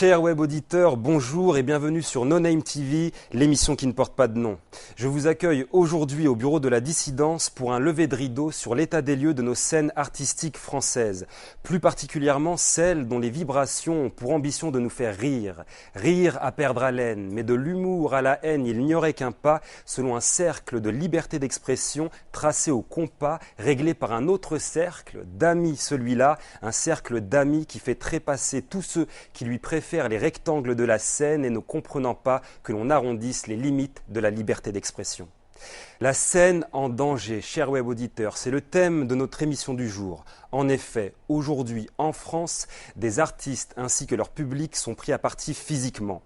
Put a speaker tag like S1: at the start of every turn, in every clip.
S1: Chers web auditeurs, bonjour et bienvenue sur No Name TV, l'émission qui ne porte pas de nom. Je vous accueille aujourd'hui au bureau de la dissidence pour un lever de rideau sur l'état des lieux de nos scènes artistiques françaises, plus particulièrement celles dont les vibrations ont pour ambition de nous faire rire. Rire à perdre haleine, mais de l'humour à la haine, il n'y aurait qu'un pas, selon un cercle de liberté d'expression tracé au compas, réglé par un autre cercle d'amis, celui-là, un cercle d'amis qui fait trépasser tous ceux qui lui préfèrent les rectangles de la scène et ne comprenant pas que l'on arrondisse les limites de la liberté d'expression. La scène en danger, chers web auditeurs, c'est le thème de notre émission du jour. En effet, aujourd'hui, en France, des artistes ainsi que leur public sont pris à partie physiquement.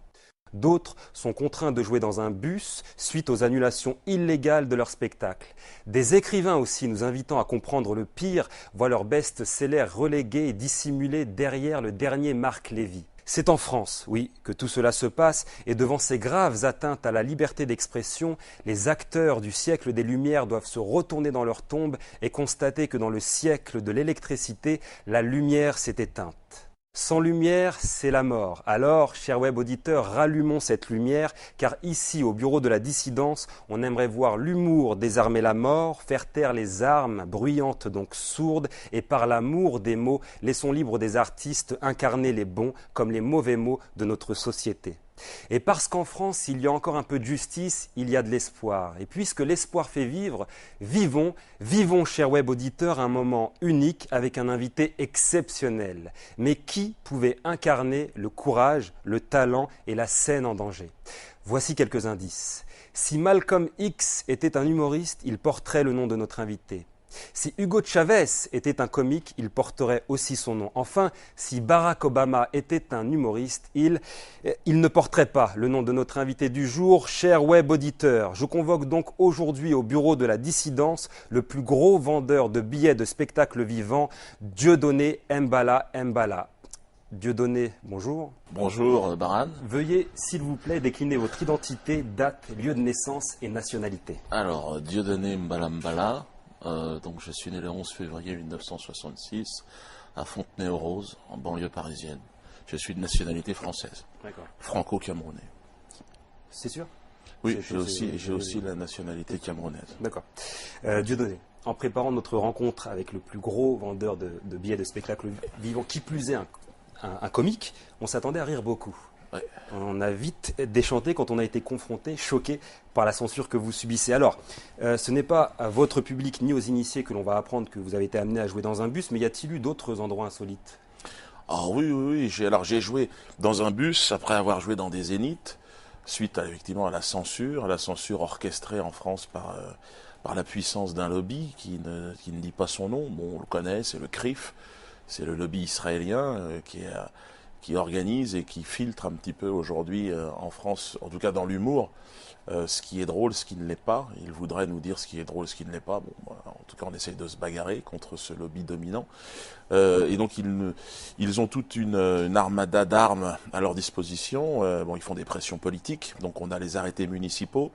S1: D'autres sont contraints de jouer dans un bus suite aux annulations illégales de leurs spectacles. Des écrivains aussi, nous invitant à comprendre le pire, voient leurs best-sellers relégués et dissimulés derrière le dernier Marc Lévy. C'est en France, oui, que tout cela se passe, et devant ces graves atteintes à la liberté d'expression, les acteurs du siècle des Lumières doivent se retourner dans leur tombe et constater que dans le siècle de l'électricité, la lumière s'est éteinte. Sans lumière, c'est la mort. Alors, chers web auditeurs, rallumons cette lumière, car ici, au bureau de la dissidence, on aimerait voir l'humour désarmer la mort, faire taire les armes, bruyantes donc sourdes, et par l'amour des mots, laissons libres des artistes incarner les bons comme les mauvais mots de notre société. Et parce qu'en France, il y a encore un peu de justice, il y a de l'espoir. Et puisque l'espoir fait vivre, vivons, chers web auditeurs, un moment unique avec un invité exceptionnel. Mais qui pouvait incarner le courage, le talent et la scène en danger? Voici quelques indices. Si Malcolm X était un humoriste, il porterait le nom de notre invité. Si Hugo Chavez était un comique, il porterait aussi son nom. Enfin, si Barack Obama était un humoriste, il ne porterait pas le nom de notre invité du jour, cher web auditeur. Je convoque donc aujourd'hui au bureau de la dissidence le plus gros vendeur de billets de spectacles vivants, Dieudonné Mbala Mbala. Dieudonné, bonjour.
S2: Bonjour Baran.
S1: Veuillez, s'il vous plaît, décliner votre identité, date, lieu de naissance et nationalité.
S2: Alors, Dieudonné Mbala Mbala. Donc je suis né le 11 février 1966 à Fontenay-aux-Roses, en banlieue parisienne. Je suis de nationalité française, franco-camerounais.
S1: C'est sûr?
S2: Oui, j'ai aussi la nationalité camerounaise.
S1: D'accord. Dieudonné, en préparant notre rencontre avec le plus gros vendeur de billets de spectacles vivants, qui plus est un comique, on s'attendait à rire beaucoup.
S2: Ouais.
S1: On a vite déchanté quand on a été confronté, choqué par la censure que vous subissez. Alors, ce n'est pas à votre public ni aux initiés que l'on va apprendre que vous avez été amené à jouer dans un bus, mais y a-t-il eu d'autres endroits insolites?
S2: Ah oui. J'ai joué dans un bus après avoir joué dans des zéniths, suite effectivement à la censure orchestrée en France par la puissance d'un lobby qui ne dit pas son nom. Bon, on le connaît, c'est le CRIF, c'est le lobby israélien qui organise et qui filtre un petit peu aujourd'hui en France, en tout cas dans l'humour, ce qui est drôle, ce qui ne l'est pas. Il voudrait nous dire ce qui est drôle, ce qui ne l'est pas. Bon, voilà, en tout cas, on essaye de se bagarrer contre ce lobby dominant. Et donc, ils ont toute une armada d'armes à leur disposition. Bon, ils font des pressions politiques. Donc, on a les arrêtés municipaux.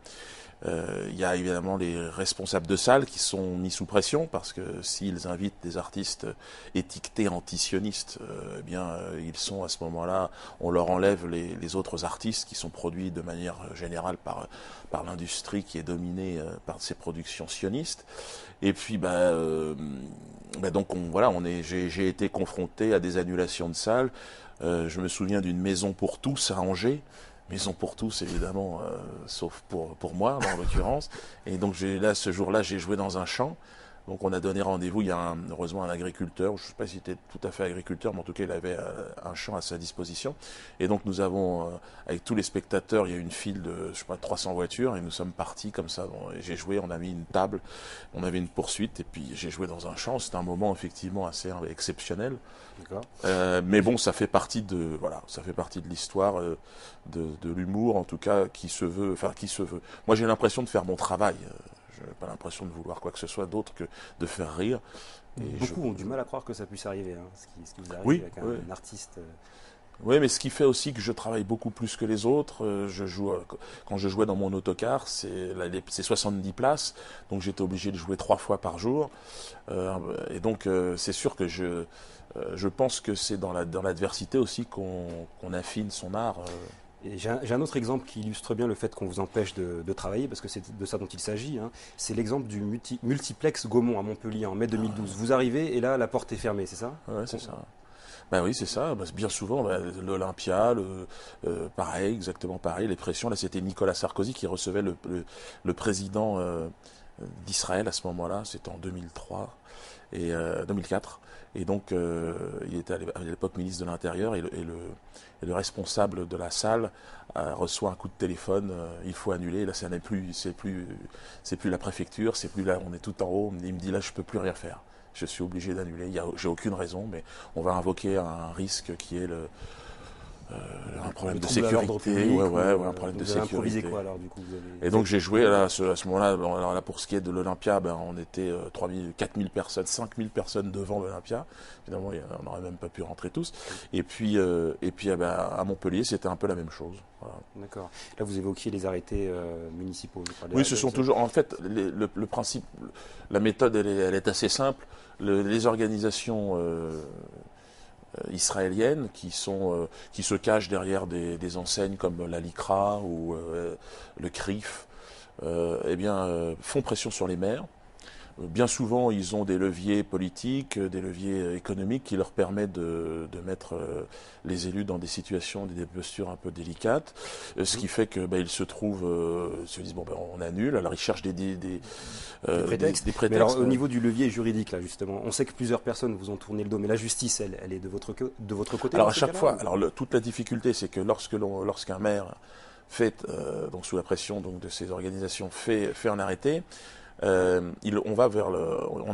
S2: Il y a évidemment les responsables de salles qui sont mis sous pression parce que s'ils invitent des artistes étiquetés antisionistes, ils sont à ce moment-là, on leur enlève les autres artistes qui sont produits de manière générale par l'industrie qui est dominée par ces productions sionistes. Et puis donc j'ai été confronté à des annulations de salles. Je me souviens d'une maison pour tous à Angers. Maison pour tous, évidemment, sauf pour moi, en l'occurrence. Et donc, ce jour-là, j'ai joué dans un champ. Donc, on a donné rendez-vous. Il y a heureusement un agriculteur. Je ne sais pas s'il était tout à fait agriculteur, mais en tout cas, il avait un champ à sa disposition. Et donc, nous avons, avec tous les spectateurs, il y a une file de, 300 voitures. Et nous sommes partis comme ça. Bon, j'ai joué, on a mis une table, on avait une poursuite. Et puis, j'ai joué dans un champ. C'était un moment, effectivement, assez exceptionnel. Mais bon, ça fait partie de l'histoire de l'humour, en tout cas, qui se veut. Moi, j'ai l'impression de faire mon travail. Je n'ai pas l'impression de vouloir quoi que ce soit d'autre que de faire rire.
S1: Et beaucoup ont du mal à croire que ça puisse arriver, ce qui vous arrive avec un artiste.
S2: Oui, mais ce qui fait aussi que je travaille beaucoup plus que les autres, quand je jouais dans mon autocar, c'est 70 places, donc j'étais obligé de jouer 3 fois par jour. Et donc c'est sûr que Je pense que c'est dans l'adversité aussi qu'on affine son art.
S1: Et j'ai un autre exemple qui illustre bien le fait qu'on vous empêche de travailler, parce que c'est de ça dont il s'agit. Hein. C'est l'exemple du multiplex Gaumont à Montpellier en mai 2012. Vous arrivez et là, la porte est fermée, c'est ça?
S2: Ouais, c'est ça. Ben oui, c'est ça. Ben, bien souvent, l'Olympia, pareil, exactement pareil. Les pressions, là, c'était Nicolas Sarkozy qui recevait le président d'Israël à ce moment-là. C'était en 2003 et 2004. Et donc, il était à l'époque ministre de l'Intérieur et le responsable de la salle reçoit un coup de téléphone. Il faut annuler. Là, c'est plus la préfecture, c'est plus là. On est tout en haut. Il me dit là, je peux plus rien faire. Je suis obligé d'annuler. J'ai aucune raison, mais on va invoquer un risque qui est un problème de sécurité. Un problème de sécurité.
S1: Quoi alors du coup
S2: Et donc j'ai joué là, à ce moment-là. Alors là, pour ce qui est de l'Olympia, on était 4000 personnes, 5000 personnes devant l'Olympia. Évidemment, on n'aurait même pas pu rentrer tous. Et puis à Montpellier, c'était un peu la même chose. Voilà.
S1: D'accord. Là, vous évoquiez les arrêtés municipaux.
S2: Oui, ce sont toujours. En fait, le principe, la méthode, elle est assez simple. Les organisations israéliennes qui se cachent derrière des enseignes comme la LICRA ou le CRIF, font pression sur les maires. Bien souvent, ils ont des leviers politiques, des leviers économiques qui leur permettent de mettre les élus dans des situations, des postures un peu délicates, ce qui fait que ils se disent on annule. Alors ils cherchent des
S1: prétextes.
S2: Des prétextes.
S1: Mais alors au niveau du levier juridique là justement, on sait que plusieurs personnes vous ont tourné le dos, mais la justice, elle est de votre côté.
S2: Alors à chaque fois, toute la difficulté, c'est que lorsqu'un maire fait donc sous la pression donc de ces organisations fait un arrêté. On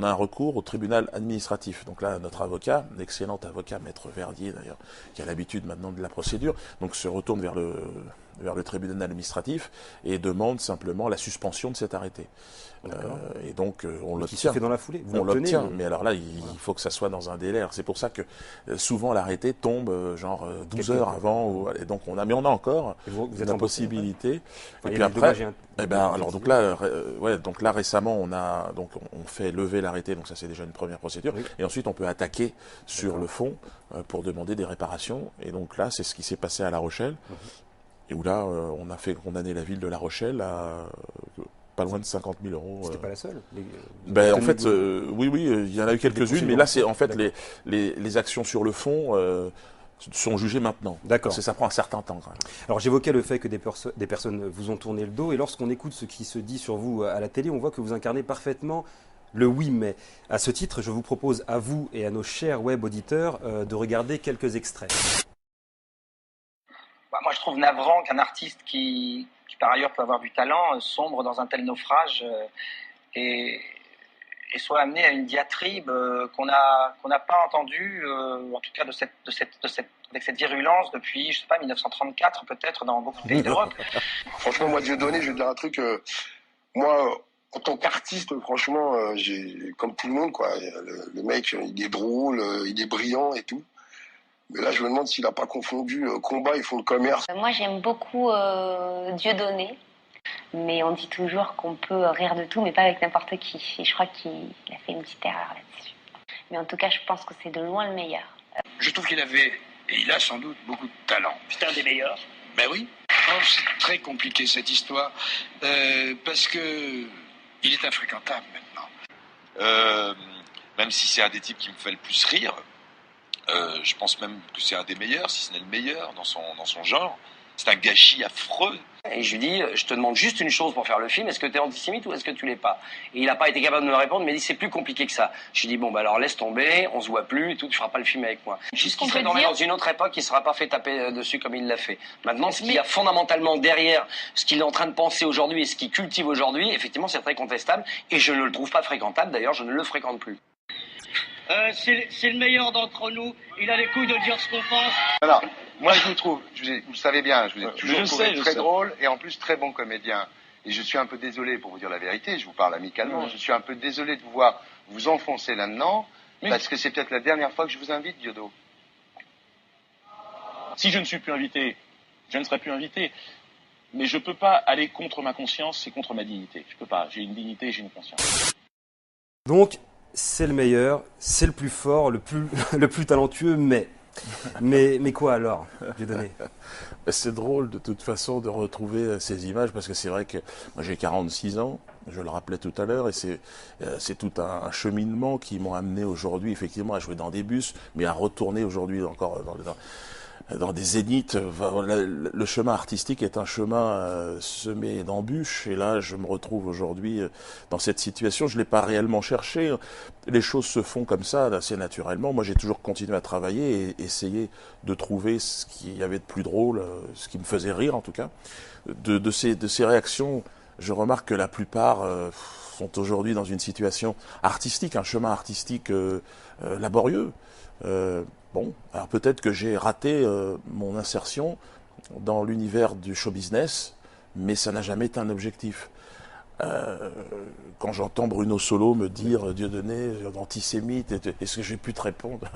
S2: a un recours au tribunal administratif. Donc là, notre avocat, l'excellent avocat, Maître Verdier d'ailleurs, qui a l'habitude maintenant de la procédure, donc se retourne vers le tribunal administratif et demande simplement la suspension de cet arrêté. Et donc on l'obtient.
S1: Qui se fait dans la foulée.
S2: On l'obtient, mais alors là, il faut que ça soit dans un délai. C'est pour ça que souvent l'arrêté tombe 12 heures avant. Et donc on a encore la possibilité. Et puis après, donc là récemment, on fait lever l'arrêté. Donc ça c'est déjà une première procédure. Oui. Et ensuite on peut attaquer sur le fond pour demander des réparations. Et donc là, c'est ce qui s'est passé à La Rochelle. Et où là, on a fait condamner la ville de La Rochelle à pas loin de 50 000 euros.
S1: C'était pas la seule.
S2: En fait, oui, il y en a eu quelques-unes, mais là, c'est en fait les actions sur le fond sont jugées maintenant.
S1: D'accord.
S2: Parce que ça prend un certain temps. Quand même.
S1: Alors j'évoquais le fait que des personnes vous ont tourné le dos, et lorsqu'on écoute ce qui se dit sur vous à la télé, on voit que vous incarnez parfaitement le oui mais. À ce titre, je vous propose à vous et à nos chers web auditeurs de regarder quelques extraits.
S3: Moi, je trouve navrant qu'un artiste qui par ailleurs peut avoir du talent, sombre dans un tel naufrage et soit amené à une diatribe qu'on n'a pas entendue, en tout cas avec cette virulence depuis, je sais pas, 1934 peut-être dans beaucoup de pays d'Europe.
S4: Franchement, moi, Dieudonné, je vais te dire un truc. Moi, en tant qu'artiste, franchement, j'ai comme tout le monde, quoi. Le mec, il est drôle, il est brillant et tout. Mais là, je me demande s'il n'a pas confondu combat et fond de commerce.
S5: Moi, j'aime beaucoup Dieudonné, mais on dit toujours qu'on peut rire de tout, mais pas avec n'importe qui. Et je crois qu'il a fait une petite erreur là-dessus. Mais en tout cas, je pense que c'est de loin le meilleur.
S6: Je trouve qu'il avait, et il a sans doute, beaucoup de talent.
S7: C'est un des meilleurs.
S6: Ben oui. Oh, c'est très compliqué cette histoire, parce que il est infréquentable maintenant.
S8: Même si c'est un des types qui me fait le plus rire, je pense même que c'est un des meilleurs, si ce n'est le meilleur dans son genre. C'est un gâchis affreux.
S3: Et je lui dis, je te demande juste une chose pour faire le film, est-ce que tu es antisémite ou est-ce que tu l'es pas? Et il n'a pas été capable de me répondre, mais il m'a dit, c'est plus compliqué que ça. Je lui dis, alors laisse tomber, on se voit plus et tout, tu feras pas le film avec moi. Juste qu'il serait dans une autre époque, il ne sera pas fait taper dessus comme il l'a fait. Maintenant, ce qu'il y a fondamentalement derrière ce qu'il est en train de penser aujourd'hui et ce qu'il cultive aujourd'hui, effectivement, c'est très contestable et je ne le trouve pas fréquentable, d'ailleurs, je ne le fréquente plus.
S7: C'est le meilleur d'entre nous. Il a les couilles de dire ce qu'on pense.
S9: Alors, moi je vous trouve, vous le savez bien, je vous ai toujours trouvé très drôle et en plus très bon comédien. Et je suis un peu désolé, pour vous dire la vérité, je vous parle amicalement, je suis un peu désolé de vous voir vous enfoncer là-dedans, parce que c'est peut-être la dernière fois que je vous invite, Diodo.
S10: Si je ne suis plus invité, je ne serai plus invité. Mais je ne peux pas aller contre ma conscience et contre ma dignité. Je ne peux pas. J'ai une dignité et j'ai une conscience.
S1: Donc, c'est le meilleur, c'est le plus fort, le plus talentueux, mais quoi alors, Dieudonné?
S2: C'est drôle de toute façon de retrouver ces images parce que c'est vrai que moi j'ai 46 ans, je le rappelais tout à l'heure, et c'est tout un cheminement qui m'ont amené aujourd'hui effectivement à jouer dans des bus, mais à retourner aujourd'hui encore dans des zéniths. Le chemin artistique est un chemin semé d'embûches, et là je me retrouve aujourd'hui dans cette situation. Je ne l'ai pas réellement cherché, les choses se font comme ça assez naturellement. Moi j'ai toujours continué à travailler et essayer de trouver ce qu'il y avait de plus drôle, ce qui me faisait rire en tout cas. De ces réactions, je remarque que la plupart sont aujourd'hui dans une situation artistique, un chemin artistique laborieux. Bon, alors peut-être que j'ai raté mon insertion dans l'univers du show business, mais ça n'a jamais été un objectif. Quand j'entends Bruno Solo me dire Dieudonné, antisémite, est-ce que j'ai pu te répondre?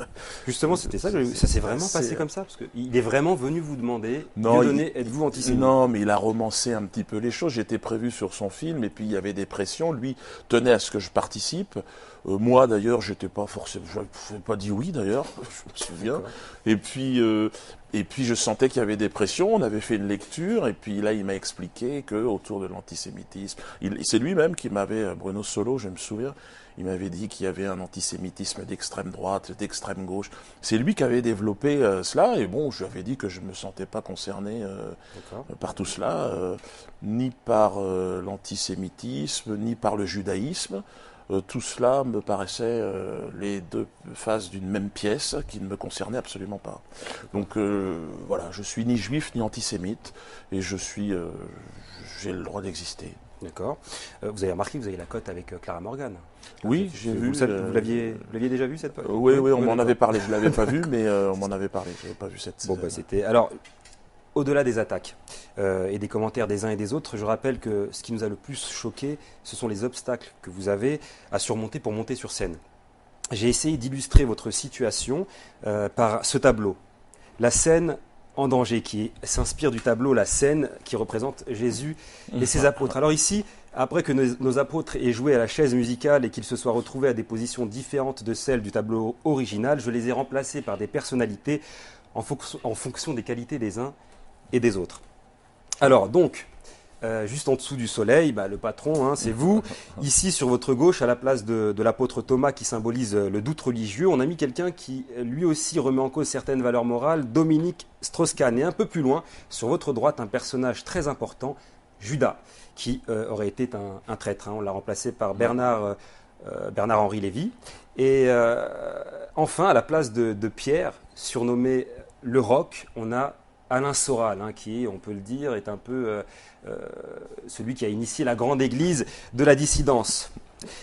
S1: Justement, c'était ça, ça s'est vraiment passé comme ça, parce qu'il est vraiment venu vous demander, Dieudonné, êtes-vous antisémite?
S2: Non, mais il a romancé un petit peu les choses. J'étais prévu sur son film, et puis il y avait des pressions. Lui tenait à ce que je participe. Moi, d'ailleurs, j'étais pas forcément, je n'avais pas dit oui, d'ailleurs, je me souviens. Et puis, je sentais qu'il y avait des pressions. On avait fait une lecture, et puis là, il m'a expliqué que autour de l'antisémitisme, c'est lui-même qui m'avait, Bruno Solo, je me souviens, il m'avait dit qu'il y avait un antisémitisme d'extrême droite, d'extrême gauche. C'est lui qui avait développé cela, et bon, je lui avais dit que je ne me sentais pas concerné par tout cela, ni par l'antisémitisme, ni par le judaïsme. Tout cela me paraissait les deux faces d'une même pièce qui ne me concernait absolument pas. Donc voilà, je suis ni juif ni antisémite, et j'ai le droit d'exister.
S1: D'accord. Vous avez remarqué que vous avez la cote avec Clara Morgan.
S2: Oui, j'ai vu.
S1: Vous l'aviez déjà vu cette fois?
S2: Oui, on m'en avait parlé. Je ne l'avais pas vu, mais on m'en avait parlé. Je n'avais pas vu cette.
S1: Bon, c'était. Alors, au-delà des attaques et des commentaires des uns et des autres, je rappelle que ce qui nous a le plus choqué, ce sont les obstacles que vous avez à surmonter pour monter sur scène. J'ai essayé d'illustrer votre situation par ce tableau. La scène en danger, qui s'inspire du tableau La Scène, qui représente Jésus et ses apôtres. Alors ici, après que nos apôtres aient joué à la chaise musicale et qu'ils se soient retrouvés à des positions différentes de celles du tableau original, je les ai remplacés par des personnalités en fonction des qualités des uns et des autres. Alors donc, juste en dessous du soleil, le patron, c'est vous. Ici, sur votre gauche, à la place de l'apôtre Thomas qui symbolise le doute religieux, on a mis quelqu'un qui, lui aussi, remet en cause certaines valeurs morales, Dominique Strauss-Kahn. Et un peu plus loin, sur votre droite, un personnage très important, Judas, qui aurait été un traître. On l'a remplacé par Bernard-Henri Lévy. Et enfin, à la place de Pierre, surnommé le Roc, on a Alain Soral, qui, on peut le dire, est un peu celui qui a initié la grande église de la dissidence.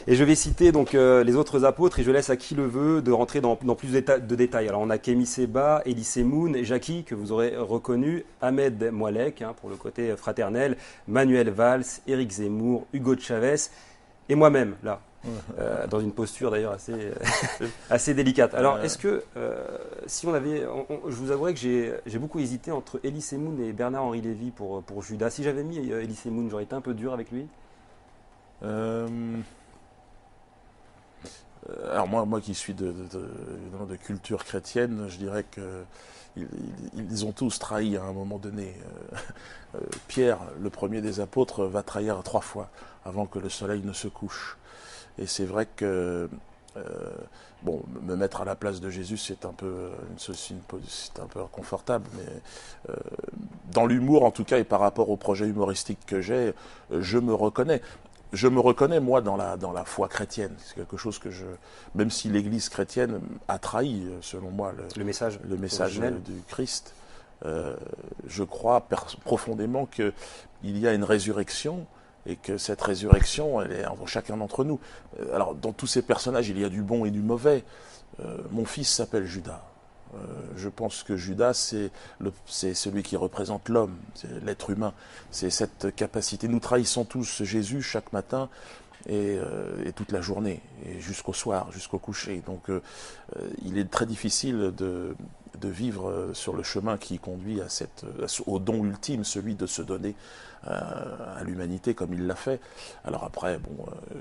S1: Et je vais citer donc les autres apôtres, et je laisse à qui le veut de rentrer dans plus de détails. Alors on a Kémy Séba, Elie Semoun, Jackie, que vous aurez reconnu, Ahmed Moualek, pour le côté fraternel, Manuel Valls, Éric Zemmour, Hugo Chavez, et moi-même, là. Dans une posture d'ailleurs assez délicate. Alors, est-ce que si on avait, je vous avouerai que j'ai beaucoup hésité entre Elie Semoun et Bernard-Henri Lévy pour Judas. Si j'avais mis Elie Semoun, j'aurais été un peu dur avec lui.
S2: Alors moi qui suis de culture chrétienne, je dirais que ils ont tous trahi à un moment donné. Pierre, le premier des apôtres, va trahir 3 fois avant que le soleil ne se couche. Et c'est vrai que me mettre à la place de Jésus, c'est un peu inconfortable, mais dans l'humour en tout cas, et par rapport au projet humoristique que j'ai, je me reconnais. Je me reconnais, moi, dans la foi chrétienne. C'est quelque chose que même si l'Église chrétienne a trahi, selon moi, le message du Christ, je crois profondément qu'il y a une résurrection, et que cette résurrection, elle est en chacun d'entre nous. Alors, dans tous ces personnages, il y a du bon et du mauvais. Mon fils s'appelle Judas. Je pense que Judas, c'est celui qui représente l'homme, c'est l'être humain. C'est cette capacité. Nous trahissons tous Jésus chaque matin, et toute la journée, et jusqu'au soir, jusqu'au coucher. Donc il est très difficile de vivre sur le chemin qui conduit au don ultime, celui de se donner à l'humanité comme il l'a fait. Alors après,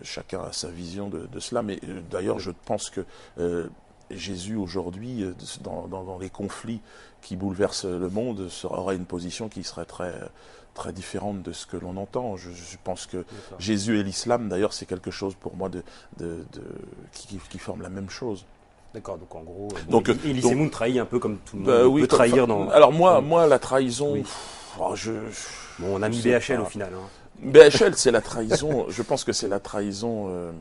S2: chacun a sa vision de cela, mais d'ailleurs je pense que Jésus aujourd'hui, dans les conflits qui bouleversent le monde, aurait une position qui serait très différente de ce que l'on entend. Je pense que Jésus et l'islam, d'ailleurs, c'est quelque chose pour moi qui forme la même chose.
S1: D'accord, donc en gros, Elie Semoun trahit un peu comme tout le monde peut trahir dans...
S2: Alors moi, la trahison... Oui.
S1: On a mis BHL au final. Hein.
S2: BHL, c'est la trahison, je pense que c'est la trahison...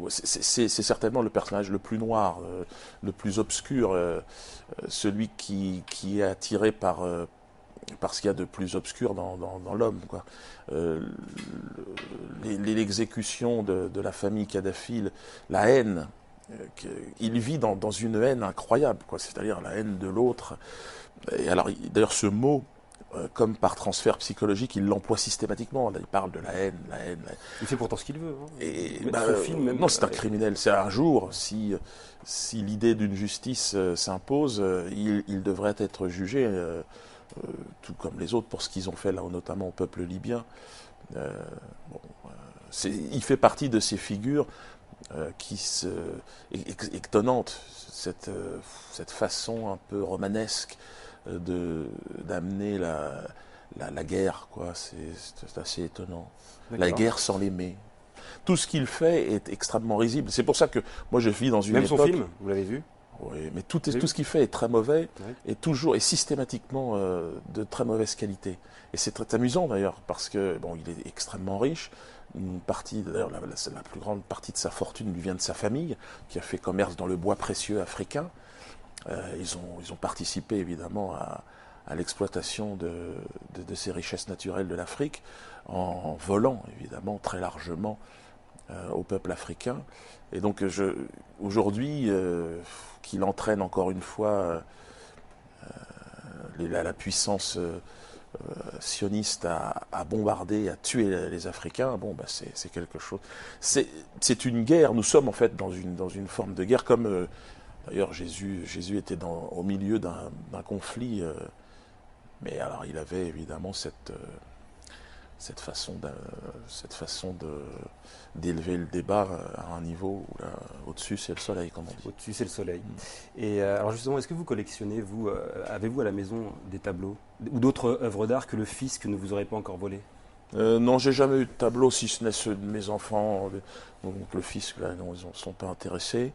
S2: c'est certainement le personnage le plus noir, le plus obscur, celui qui est attiré par ce qu'il y a de plus obscur dans l'homme, quoi. L'exécution de la famille Kadhafi, la haine, il vit dans une haine incroyable, quoi. C'est-à-dire la haine de l'autre. Et alors, d'ailleurs, ce mot, comme par transfert psychologique, il l'emploie systématiquement. Là, il parle de la haine.
S1: Il fait pourtant ce qu'il veut. Hein.
S2: Et non, c'est un criminel. C'est un jour, si l'idée d'une justice s'impose, il devrait être jugé, tout comme les autres, pour ce qu'ils ont fait là, notamment au peuple libyen. Il fait partie de ces figures étonnantes, cette façon un peu romanesque d'amener la guerre, quoi. C'est assez étonnant. La guerre sans l'aimer. Tout ce qu'il fait est extrêmement risible. C'est pour ça que moi je vis dans une époque...
S1: Même son film, vous l'avez vu?
S2: Oui, mais tout ce qu'il fait est très mauvais, et systématiquement de très mauvaise qualité. Et c'est très amusant d'ailleurs, parce que il est extrêmement riche. Une partie, d'ailleurs, la plus grande partie de sa fortune lui vient de sa famille, qui a fait commerce dans le bois précieux africain. Ils ont participé évidemment à l'exploitation de ces richesses naturelles de l'Afrique, en volant évidemment très largement au peuple africain. Et donc aujourd'hui, qu'il entraîne encore une fois la puissance sioniste à bombarder, à tuer les Africains, c'est quelque chose. C'est une guerre. Nous sommes en fait dans une forme de guerre, comme d'ailleurs Jésus était au milieu d'un conflit, mais alors il avait évidemment cette façon d'élever le débat à un niveau où là, au-dessus c'est le soleil, comme on dit.
S1: Au-dessus c'est le soleil. Et alors justement, est-ce que vous collectionnez, avez-vous à la maison des tableaux ou d'autres œuvres d'art que le fisc ne vous aurait pas encore volé?
S2: Non, j'ai jamais eu de tableau, si ce n'est ceux de mes enfants. Donc le fisc, là, non, ils ne sont pas intéressés.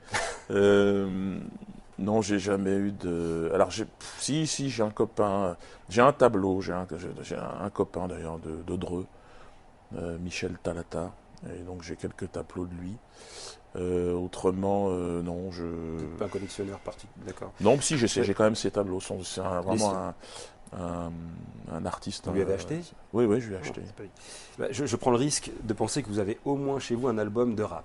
S2: Non, j'ai jamais eu de... Alors, si, j'ai un copain, j'ai un tableau, j'ai un copain d'ailleurs de Dreux, Michel Talata, et donc j'ai quelques tableaux de lui. Autrement, non,
S1: pas un collectionneur particulier, d'accord.
S2: Non, si, j'ai quand même ces tableaux. C'est vraiment un artiste.
S1: Vous lui avez acheté?
S2: Oui, je lui ai acheté.
S1: Je prends le risque de penser que vous avez au moins chez vous un album de rap.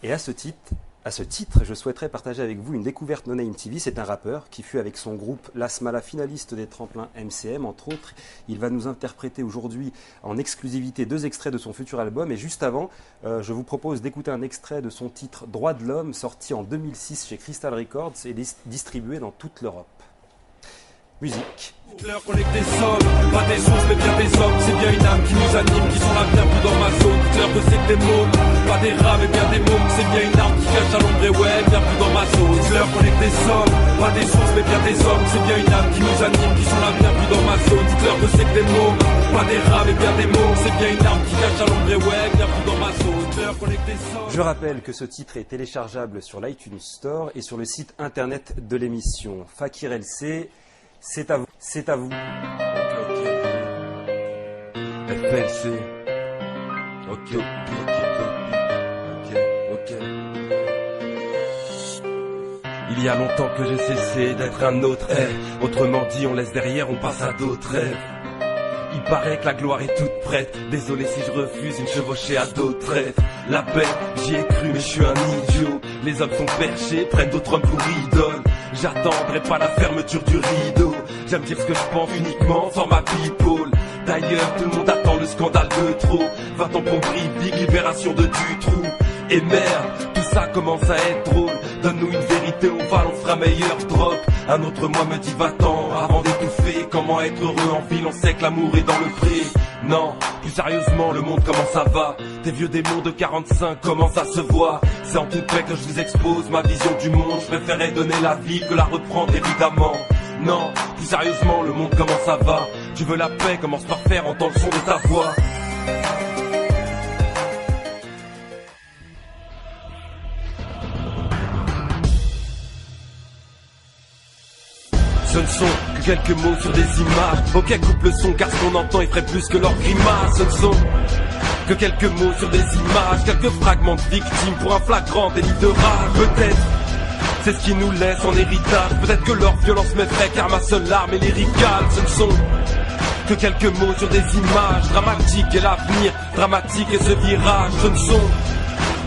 S1: Et à ce titre, je souhaiterais partager avec vous une découverte No Name TV. C'est un rappeur qui fut avec son groupe Lasmala finaliste des tremplins MCM, entre autres. Il va nous interpréter aujourd'hui en exclusivité 2 extraits de son futur album. Et juste avant, je vous propose d'écouter un extrait de son titre Droits de l'homme, sorti en 2006 chez Crystal Records et distribué dans toute l'Europe. Musique.
S11: Dites-leur qu'on est que des sommes, pas des sources mais bien des hommes. C'est bien une âme qui nous anime, qui sont là bienvenue dans ma zone. Dites-leur que c'est que des mots, pas des rats mais bien des mots. C'est bien une arme qui cache à l'ombre et ouais, bienvenue dans ma zone. Dites-leur qu'on est que des sommes, pas des sources mais bien des hommes. C'est bien une âme qui nous anime, qui sont là bienvenue dans ma zone. Dites-leur que c'est que des mots, pas des rats mais bien des mots. C'est bien une arme qui cache à l'ombre et ouais, bienvenue dans ma zone. Dites-leur qu'on est que des sommes.
S1: Je rappelle que ce titre est téléchargeable sur l'iTunes Store et sur le site internet de l'émission. Fakir LC. C'est à vous. C'est à vous.
S11: Ok. FLC. Ok. Il y a longtemps que j'ai cessé d'être un autre. Autrement dit, on laisse derrière, on passe à d'autres rêves. Il paraît que la gloire est toute prête. Désolé si je refuse une chevauchée à d'autres rêves. La paix, j'y ai cru mais je suis un idiot. Les hommes sont perchés, prennent d'autres hommes pour idoles. J'attendrai pas la fermeture du rideau. J'aime dire ce que je pense uniquement sans ma people. D'ailleurs tout le monde attend le scandale de trop. 20 ans pour Breivik, libération de Dutroux. Et merde, tout ça commence à être drôle. Donne-nous une vérité ovale, on fera meilleur drop. Un autre moi me dit va-t'en avant d'étouffer. Comment être heureux en ville, on sait que l'amour est dans le pré. Non, plus sérieusement, le monde comment ça va? Tes vieux démons de 45, comment ça se voit? C'est en toute paix que je vous expose ma vision du monde. Je préférais donner la vie que la reprendre évidemment. Non, plus sérieusement, le monde comment ça va? Tu veux la paix, commence par faire entendre le son de ta voix. Ce ne sont que quelques mots sur des images. Ok, coupe le son car ce qu'on entend il ferait plus que leur grimace. Ce ne sont que quelques mots sur des images, quelques fragments de victimes pour un flagrant délit de rage. Peut-être c'est ce qui nous laisse en héritage. Peut-être que leur violence m'effraie car ma seule arme est lyricale. Ce ne sont que quelques mots sur des images dramatiques et l'avenir dramatique et ce virage. Ce ne sont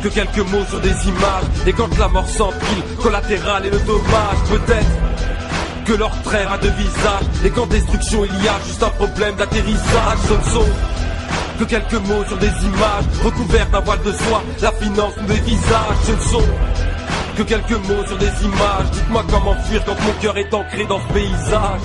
S11: que quelques mots sur des images. Et quand la mort s'empile, collatéral et le dommage. Peut-être que leur trêve a deux visages. Et qu'en destruction il y a juste un problème d'atterrissage. Ce ne sont que quelques mots sur des images recouvertes d'un voile de soie. La finance nous des visages. Ce ne sont que quelques mots sur des images. Dites-moi comment fuir quand mon cœur est ancré dans ce paysage.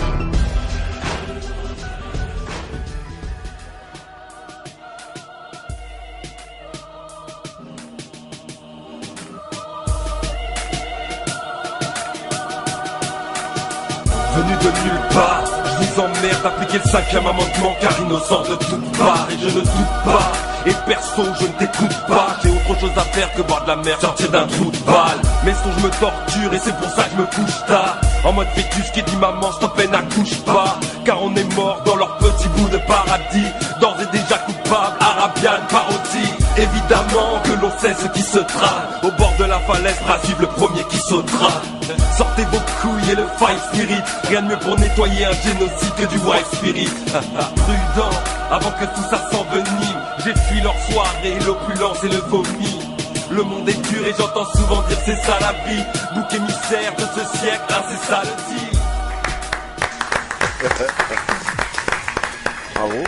S11: Venu de nulle part, je vous emmerde d'appliquer le 5e amendement car innocent de toutes parts et je ne doute pas. Et perso je ne t'écoute pas, j'ai autre chose à faire que boire de la merde, sortir d'un trou de balle. Mes songes me torturent et c'est pour ça que je me couche tard. En mode fœtus qui dit maman stop et n'accouche pas. Car on est mort dans leur petit bout de paradis, d'ores et déjà coupable, arabian parodie. Évidemment que l'on sait ce qui se trame. Au bord de la falaise, suivre le premier qui sautera. Sortez vos couilles et le fight spirit. Rien de mieux pour nettoyer un génocide que du white spirit. Prudent, avant que tout ça s'envenime. J'ai fui leur soirée, l'opulence et le vomi. Le monde est dur et j'entends souvent dire c'est ça la vie. Bouc émissaire de ce siècle, hein, c'est ça le deal.
S1: Bravo.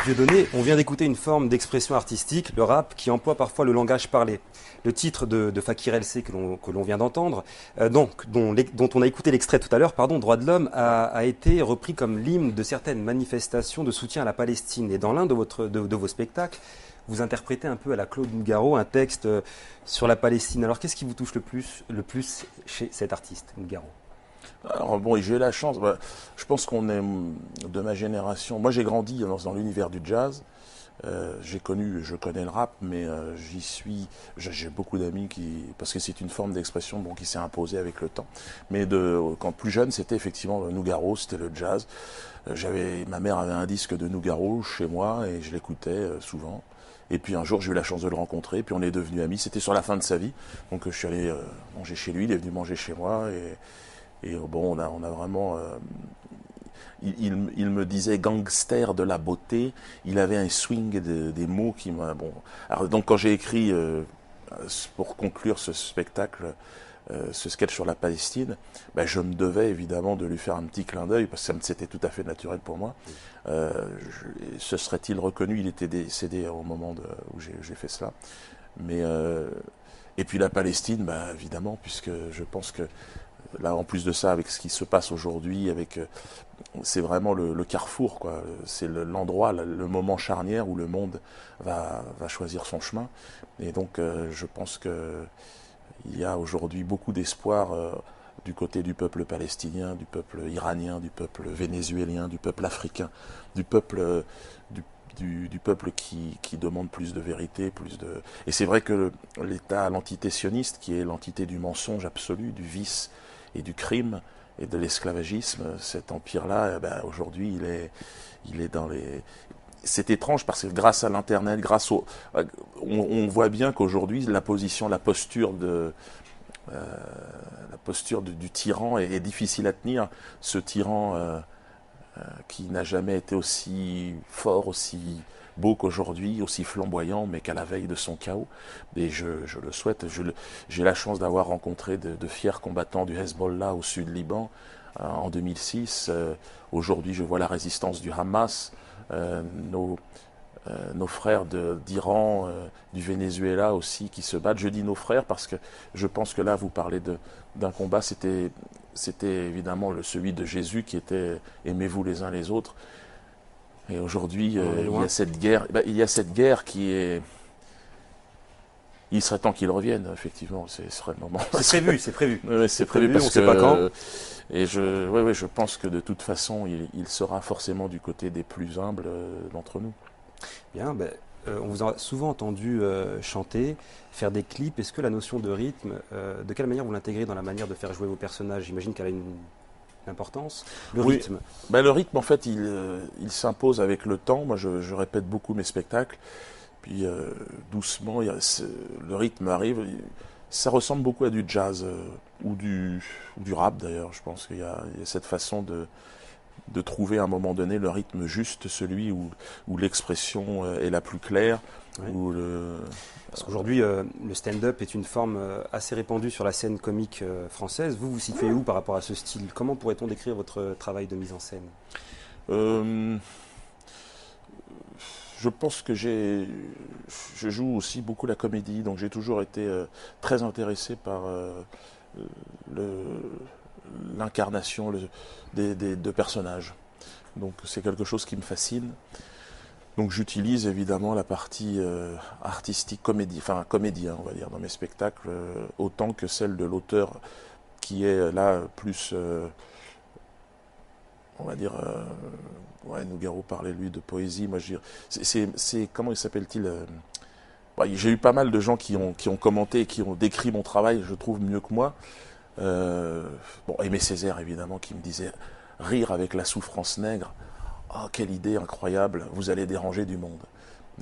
S1: Dieudonné, on vient d'écouter une forme d'expression artistique, le rap, qui emploie parfois le langage parlé. Le titre de Fakir LC que l'on vient d'entendre, dont on a écouté l'extrait tout à l'heure, Droits de l'homme, a été repris comme l'hymne de certaines manifestations de soutien à la Palestine. Et dans l'un de vos spectacles, vous interprétez un peu à la Claude Nougaro un texte sur la Palestine. Alors qu'est-ce qui vous touche le plus chez cet artiste, Nougaro ?
S2: Alors bon, j'ai eu la chance, je pense qu'on est de ma génération. Moi j'ai grandi dans l'univers du jazz, je connais le rap, mais j'ai beaucoup d'amis parce que c'est une forme d'expression qui s'est imposée avec le temps. Mais quand plus jeune, c'était effectivement Nougaro, c'était le jazz. Ma mère avait un disque de Nougaro chez moi et je l'écoutais souvent. Et puis un jour, j'ai eu la chance de le rencontrer, puis on est devenus amis. C'était sur la fin de sa vie, donc je suis allé manger chez lui, il est venu manger chez moi et bon, on a vraiment. Il me disait gangster de la beauté. Il avait un swing des mots qui m'a. Bon. Alors, donc quand j'ai écrit pour conclure ce spectacle, ce sketch sur la Palestine, je me devais évidemment de lui faire un petit clin d'œil parce que c'était tout à fait naturel pour moi. Se serait-il reconnu? Il était décédé au moment où j'ai fait cela. Mais et puis la Palestine, évidemment, puisque je pense que là, en plus de ça, avec ce qui se passe aujourd'hui, c'est vraiment le carrefour, quoi. C'est l'endroit, le moment charnière où le monde va choisir son chemin. Et donc, je pense qu'il y a aujourd'hui beaucoup d'espoir du côté du peuple palestinien, du peuple iranien, du peuple vénézuélien, du peuple africain, du peuple qui demande plus de vérité, Et c'est vrai que l'entité sioniste, qui est l'entité du mensonge absolu, du vice et du crime et de l'esclavagisme, cet empire-là, aujourd'hui, il est dans les... C'est étrange parce que grâce à l'Internet, on voit bien qu'aujourd'hui, la posture du tyran est difficile à tenir. Ce tyran qui n'a jamais été aussi fort, aussi beau qu'aujourd'hui, aussi flamboyant, mais qu'à la veille de son chaos. Et je le souhaite. J'ai la chance d'avoir rencontré de fiers combattants du Hezbollah au sud Liban en 2006. Aujourd'hui, je vois la résistance du Hamas nos frères d'Iran, du Venezuela aussi qui se battent. Je dis nos frères parce que je pense que là, vous parlez d'un combat, c'était évidemment celui de Jésus qui était « aimez-vous les uns les autres ». Et aujourd'hui, il y a cette guerre qui est... Il serait temps qu'il revienne, effectivement, ce serait le moment.
S1: C'est prévu.
S2: Oui, c'est prévu parce
S1: on ne sait pas quand.
S2: Et je pense que de toute façon, il sera forcément du côté des plus humbles d'entre nous.
S1: Bien, on vous a souvent entendu chanter, faire des clips. Est-ce que la notion de rythme, de quelle manière vous l'intégrez dans la manière de faire jouer vos personnages? J'imagine qu'elle a une importance. Le rythme.
S2: Le rythme, en fait, il s'impose avec le temps. Moi, je répète beaucoup mes spectacles. Puis doucement, le rythme arrive. Ça ressemble beaucoup à du jazz ou du rap d'ailleurs. Je pense qu'il y a cette façon de trouver à un moment donné le rythme juste, celui où l'expression est la plus claire.
S1: Oui. Parce qu'aujourd'hui, le stand-up est une forme assez répandue sur la scène comique française. Vous situez où par rapport à ce style? Comment pourrait-on décrire votre travail de mise en scène?
S2: Je pense que je joue aussi beaucoup la comédie, donc j'ai toujours été très intéressé par l'incarnation de personnages. Donc c'est quelque chose qui me fascine. Donc j'utilise évidemment la partie artistique, comédien, on va dire, dans mes spectacles, autant que celle de l'auteur qui est là plus... on va dire, Nougaro parlait lui de poésie, moi je dirais, c'est comment il s'appelle-t-il j'ai eu pas mal de gens qui ont commenté et qui ont décrit mon travail, je trouve mieux que moi. Aimé Césaire évidemment, qui me disait rire avec la souffrance nègre, oh quelle idée incroyable, vous allez déranger du monde.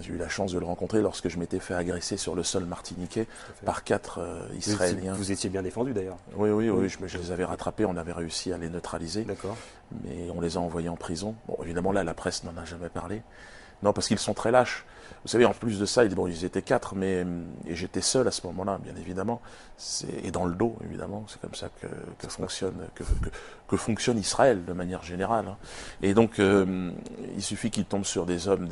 S2: J'ai eu la chance de le rencontrer lorsque je m'étais fait agresser sur le sol martiniquais par 4 Israéliens.
S1: Vous étiez bien défendu d'ailleurs.
S2: Oui, je les avais rattrapés, on avait réussi à les neutraliser.
S1: D'accord.
S2: Mais on les a envoyés en prison. Bon, évidemment, là, la presse n'en a jamais parlé. Non, parce qu'ils sont très lâches. Vous savez, en plus de ça, ils étaient 4, et j'étais seul à ce moment-là, bien évidemment. Et dans le dos, évidemment. C'est comme ça que fonctionne Israël, de manière générale. Hein. Et donc, il suffit qu'ils tombent sur des hommes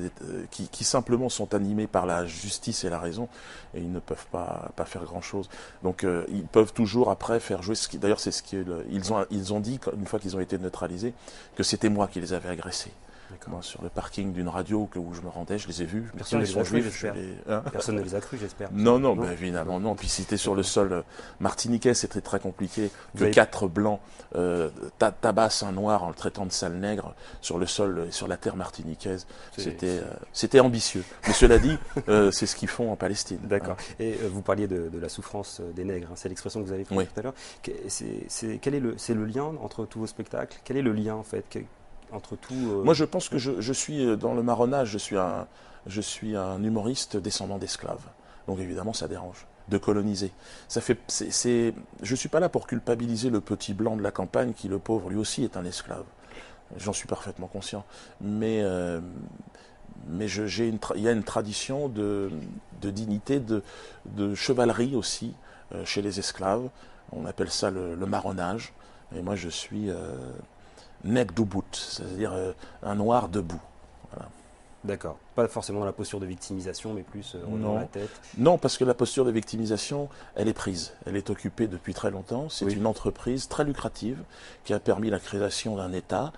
S2: qui simplement sont animés par la justice et la raison, et ils ne peuvent pas faire grand-chose. Donc, ils peuvent toujours, après, faire jouer... D'ailleurs, c'est ce qu'ils ont dit, une fois qu'ils ont été neutralisés, que c'était moi qui les avais agressés. Moi, sur le parking d'une radio où je me rendais, je les ai vus.
S1: Personne ne les a crus, j'espère. Personne ne les a crus, j'espère.
S2: Non, évidemment, non. Puis si c'était sur le sol martiniquais, c'était très compliqué que 4 blancs tabassent un noir en le traitant de sale nègre sur le sol, sur la terre martiniquaise. C'était ambitieux. Mais cela dit, c'est ce qu'ils font en Palestine.
S1: D'accord. Et vous parliez de la souffrance des nègres, hein. C'est l'expression que vous avez prise tout à l'heure. C'est le lien entre tous vos spectacles? Quel est le lien, en fait, entre tout,
S2: Moi, je pense que je suis dans le marronnage, je suis un humoriste descendant d'esclaves. Donc évidemment, ça dérange de coloniser. Je suis pas là pour culpabiliser le petit blanc de la campagne qui, le pauvre, lui aussi est un esclave. J'en suis parfaitement conscient. Mais il y a une tradition de dignité, de chevalerie aussi chez les esclaves. On appelle ça le marronnage. Et moi, je suis nègre debout, c'est-à-dire un noir debout. Voilà.
S1: D'accord. Pas forcément dans la posture de victimisation, mais plus dans la tête.
S2: Non, parce que la posture de victimisation, elle est prise. Elle est occupée depuis très longtemps. C'est une entreprise très lucrative qui a permis la création d'un État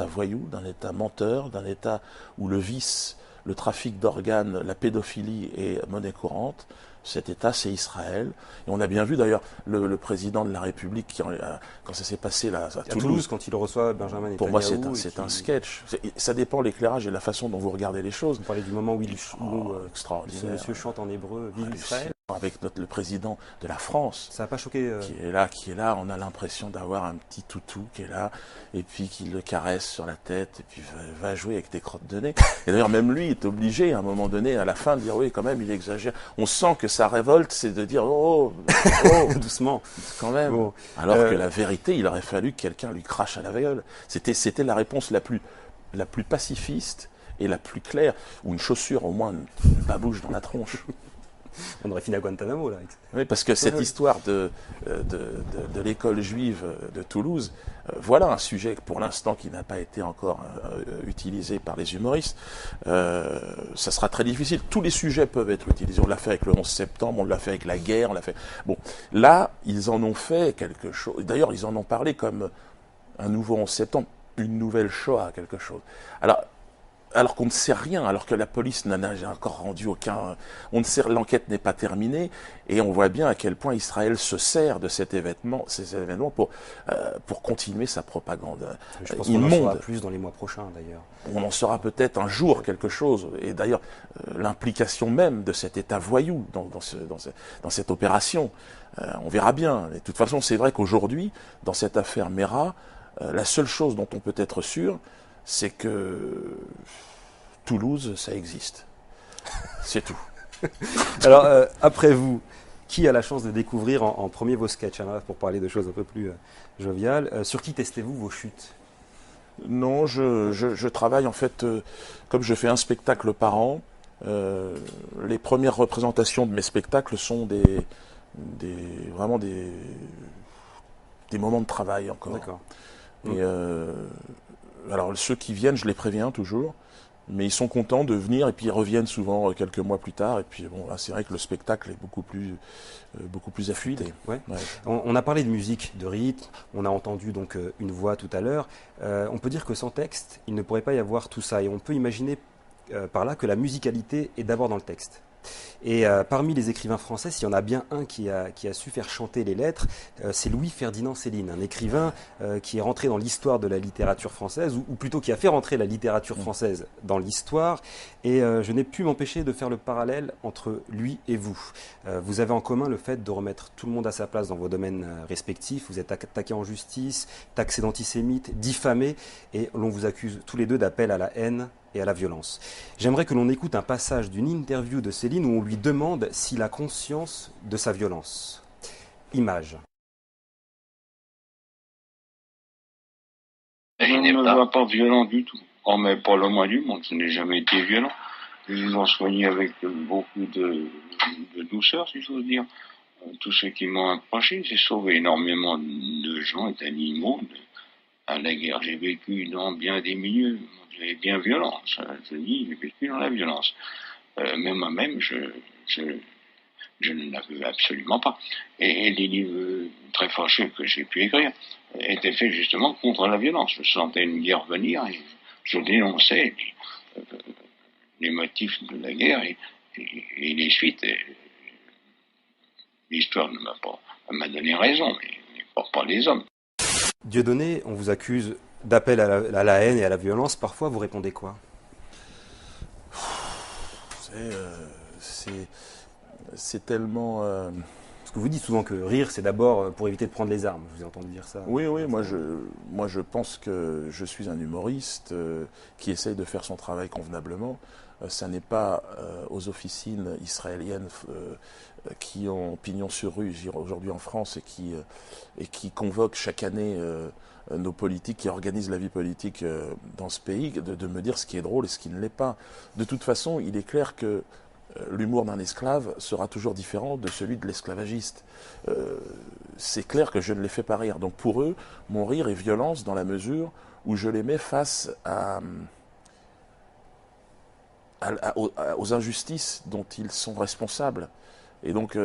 S2: voyou, d'un État menteur, d'un État où le vice, le trafic d'organes, la pédophilie est monnaie courante. Cet État, c'est Israël. Et on a bien vu d'ailleurs le président de la République, quand ça s'est passé là, à Toulouse,
S1: quand il reçoit Benjamin Netanyahu.
S2: Pour moi, c'est un sketch. Ça dépend de l'éclairage et de la façon dont vous regardez les choses.
S1: Vous parlez du moment où
S2: extraordinaire.
S1: Ce monsieur chante en hébreu, vive Israël.
S2: Avec le président de la France.
S1: Ça n'a pas choqué
S2: qui est là, on a l'impression d'avoir un petit toutou qui est là, et puis qui le caresse sur la tête, et puis va jouer avec des crottes de nez. Et d'ailleurs, même lui est obligé, à un moment donné, à la fin, de dire oui, quand même, il exagère. On sent que sa révolte, c'est de dire oh
S1: doucement,
S2: quand même. Bon. Alors que la vérité, il aurait fallu que quelqu'un lui crache à la gueule. C'était la réponse la plus pacifiste et la plus claire, ou une chaussure au moins une babouche dans la tronche.
S1: On aurait fini à Guantanamo, là.
S2: Oui, parce que cette histoire de l'école juive de Toulouse, voilà un sujet pour l'instant qui n'a pas été encore utilisé par les humoristes. Ça sera très difficile. Tous les sujets peuvent être utilisés. On l'a fait avec le 11 septembre, on l'a fait avec la guerre, on l'a fait... Bon, là, ils en ont fait quelque chose. D'ailleurs, ils en ont parlé comme un nouveau 11 septembre, une nouvelle Shoah, quelque chose. Alors qu'on ne sait rien, alors que la police n'en a encore rendu aucun... On ne sait, l'enquête n'est pas terminée, et on voit bien à quel point Israël se sert de ces événements pour continuer sa propagande
S1: Je pense
S2: immonde.
S1: qu'on en saura plus dans les mois prochains, d'ailleurs.
S2: On en saura peut-être un jour quelque chose, et d'ailleurs, l'implication même de cet État voyou dans cette opération, on verra bien. Et de toute façon, c'est vrai qu'aujourd'hui, dans cette affaire Mera, la seule chose dont on peut être sûr, c'est que Toulouse, ça existe. C'est tout.
S1: Alors, après vous, qui a la chance de découvrir en premier vos sketchs, hein, pour parler de choses un peu plus joviales, sur qui testez-vous vos chutes?
S2: Non, je travaille en fait, comme je fais un spectacle par an, les premières représentations de mes spectacles sont vraiment des moments de travail encore.
S1: D'accord.
S2: Et alors ceux qui viennent, je les préviens toujours, mais ils sont contents de venir et puis ils reviennent souvent quelques mois plus tard. Et puis bon, là c'est vrai que le spectacle est beaucoup plus affûté.
S1: Ouais. Ouais. On a parlé de musique, de rythme, on a entendu donc une voix tout à l'heure. On peut dire que sans texte, il ne pourrait pas y avoir tout ça. Et on peut imaginer par là que la musicalité est d'abord dans le texte. Et parmi les écrivains français, s'il y en a bien un qui a su faire chanter les lettres, c'est Louis-Ferdinand Céline, un écrivain qui est rentré dans l'histoire de la littérature française, ou plutôt qui a fait rentrer la littérature française dans l'histoire. Et je n'ai pu m'empêcher de faire le parallèle entre lui et vous. Vous avez en commun le fait de remettre tout le monde à sa place dans vos domaines respectifs. Vous êtes attaqué en justice, taxé d'antisémite, diffamé, et l'on vous accuse tous les deux d'appel à la haine et à la violence. J'aimerais que l'on écoute un passage d'une interview de Céline où on lui demande s'il a conscience de sa violence. Image.
S12: Je ne me vois pas violent du tout. Oh, mais pas le moins du monde, je n'ai jamais été violent. Je m'en soigne avec beaucoup de douceur, si j'ose dire. Tous ceux qui m'ont approché, j'ai sauvé énormément de gens et d'animaux. À la guerre, j'ai vécu dans bien des milieux. Et bien violent, je dis, j'ai vécu dans la violence. Mais moi-même, je ne la veux absolument pas. Et les livres très fâcheux que j'ai pu écrire étaient faits justement contre la violence. Je sentais une guerre venir et je dénonçais les motifs de la guerre et les suites. L'histoire m'a donné raison, mais pas les hommes.
S1: Dieudonné, on vous accuse d'appel à la haine et à la violence. Parfois, vous répondez quoi?
S2: C'est tellement...
S1: Parce que vous dites souvent que rire, c'est d'abord pour éviter de prendre les armes. Je vous ai entendu dire ça.
S2: Oui, moi je pense que je suis un humoriste qui essaye de faire son travail convenablement. Ça n'est pas aux officines israéliennes qui ont pignon sur rue aujourd'hui en France et qui convoquent chaque année nos politiques, qui organisent la vie politique dans ce pays, de me dire ce qui est drôle et ce qui ne l'est pas. De toute façon, il est clair que l'humour d'un esclave sera toujours différent de celui de l'esclavagiste. C'est clair que je ne les fais pas rire. Donc pour eux, mon rire est violence dans la mesure où je les mets face aux injustices dont ils sont responsables. Et donc...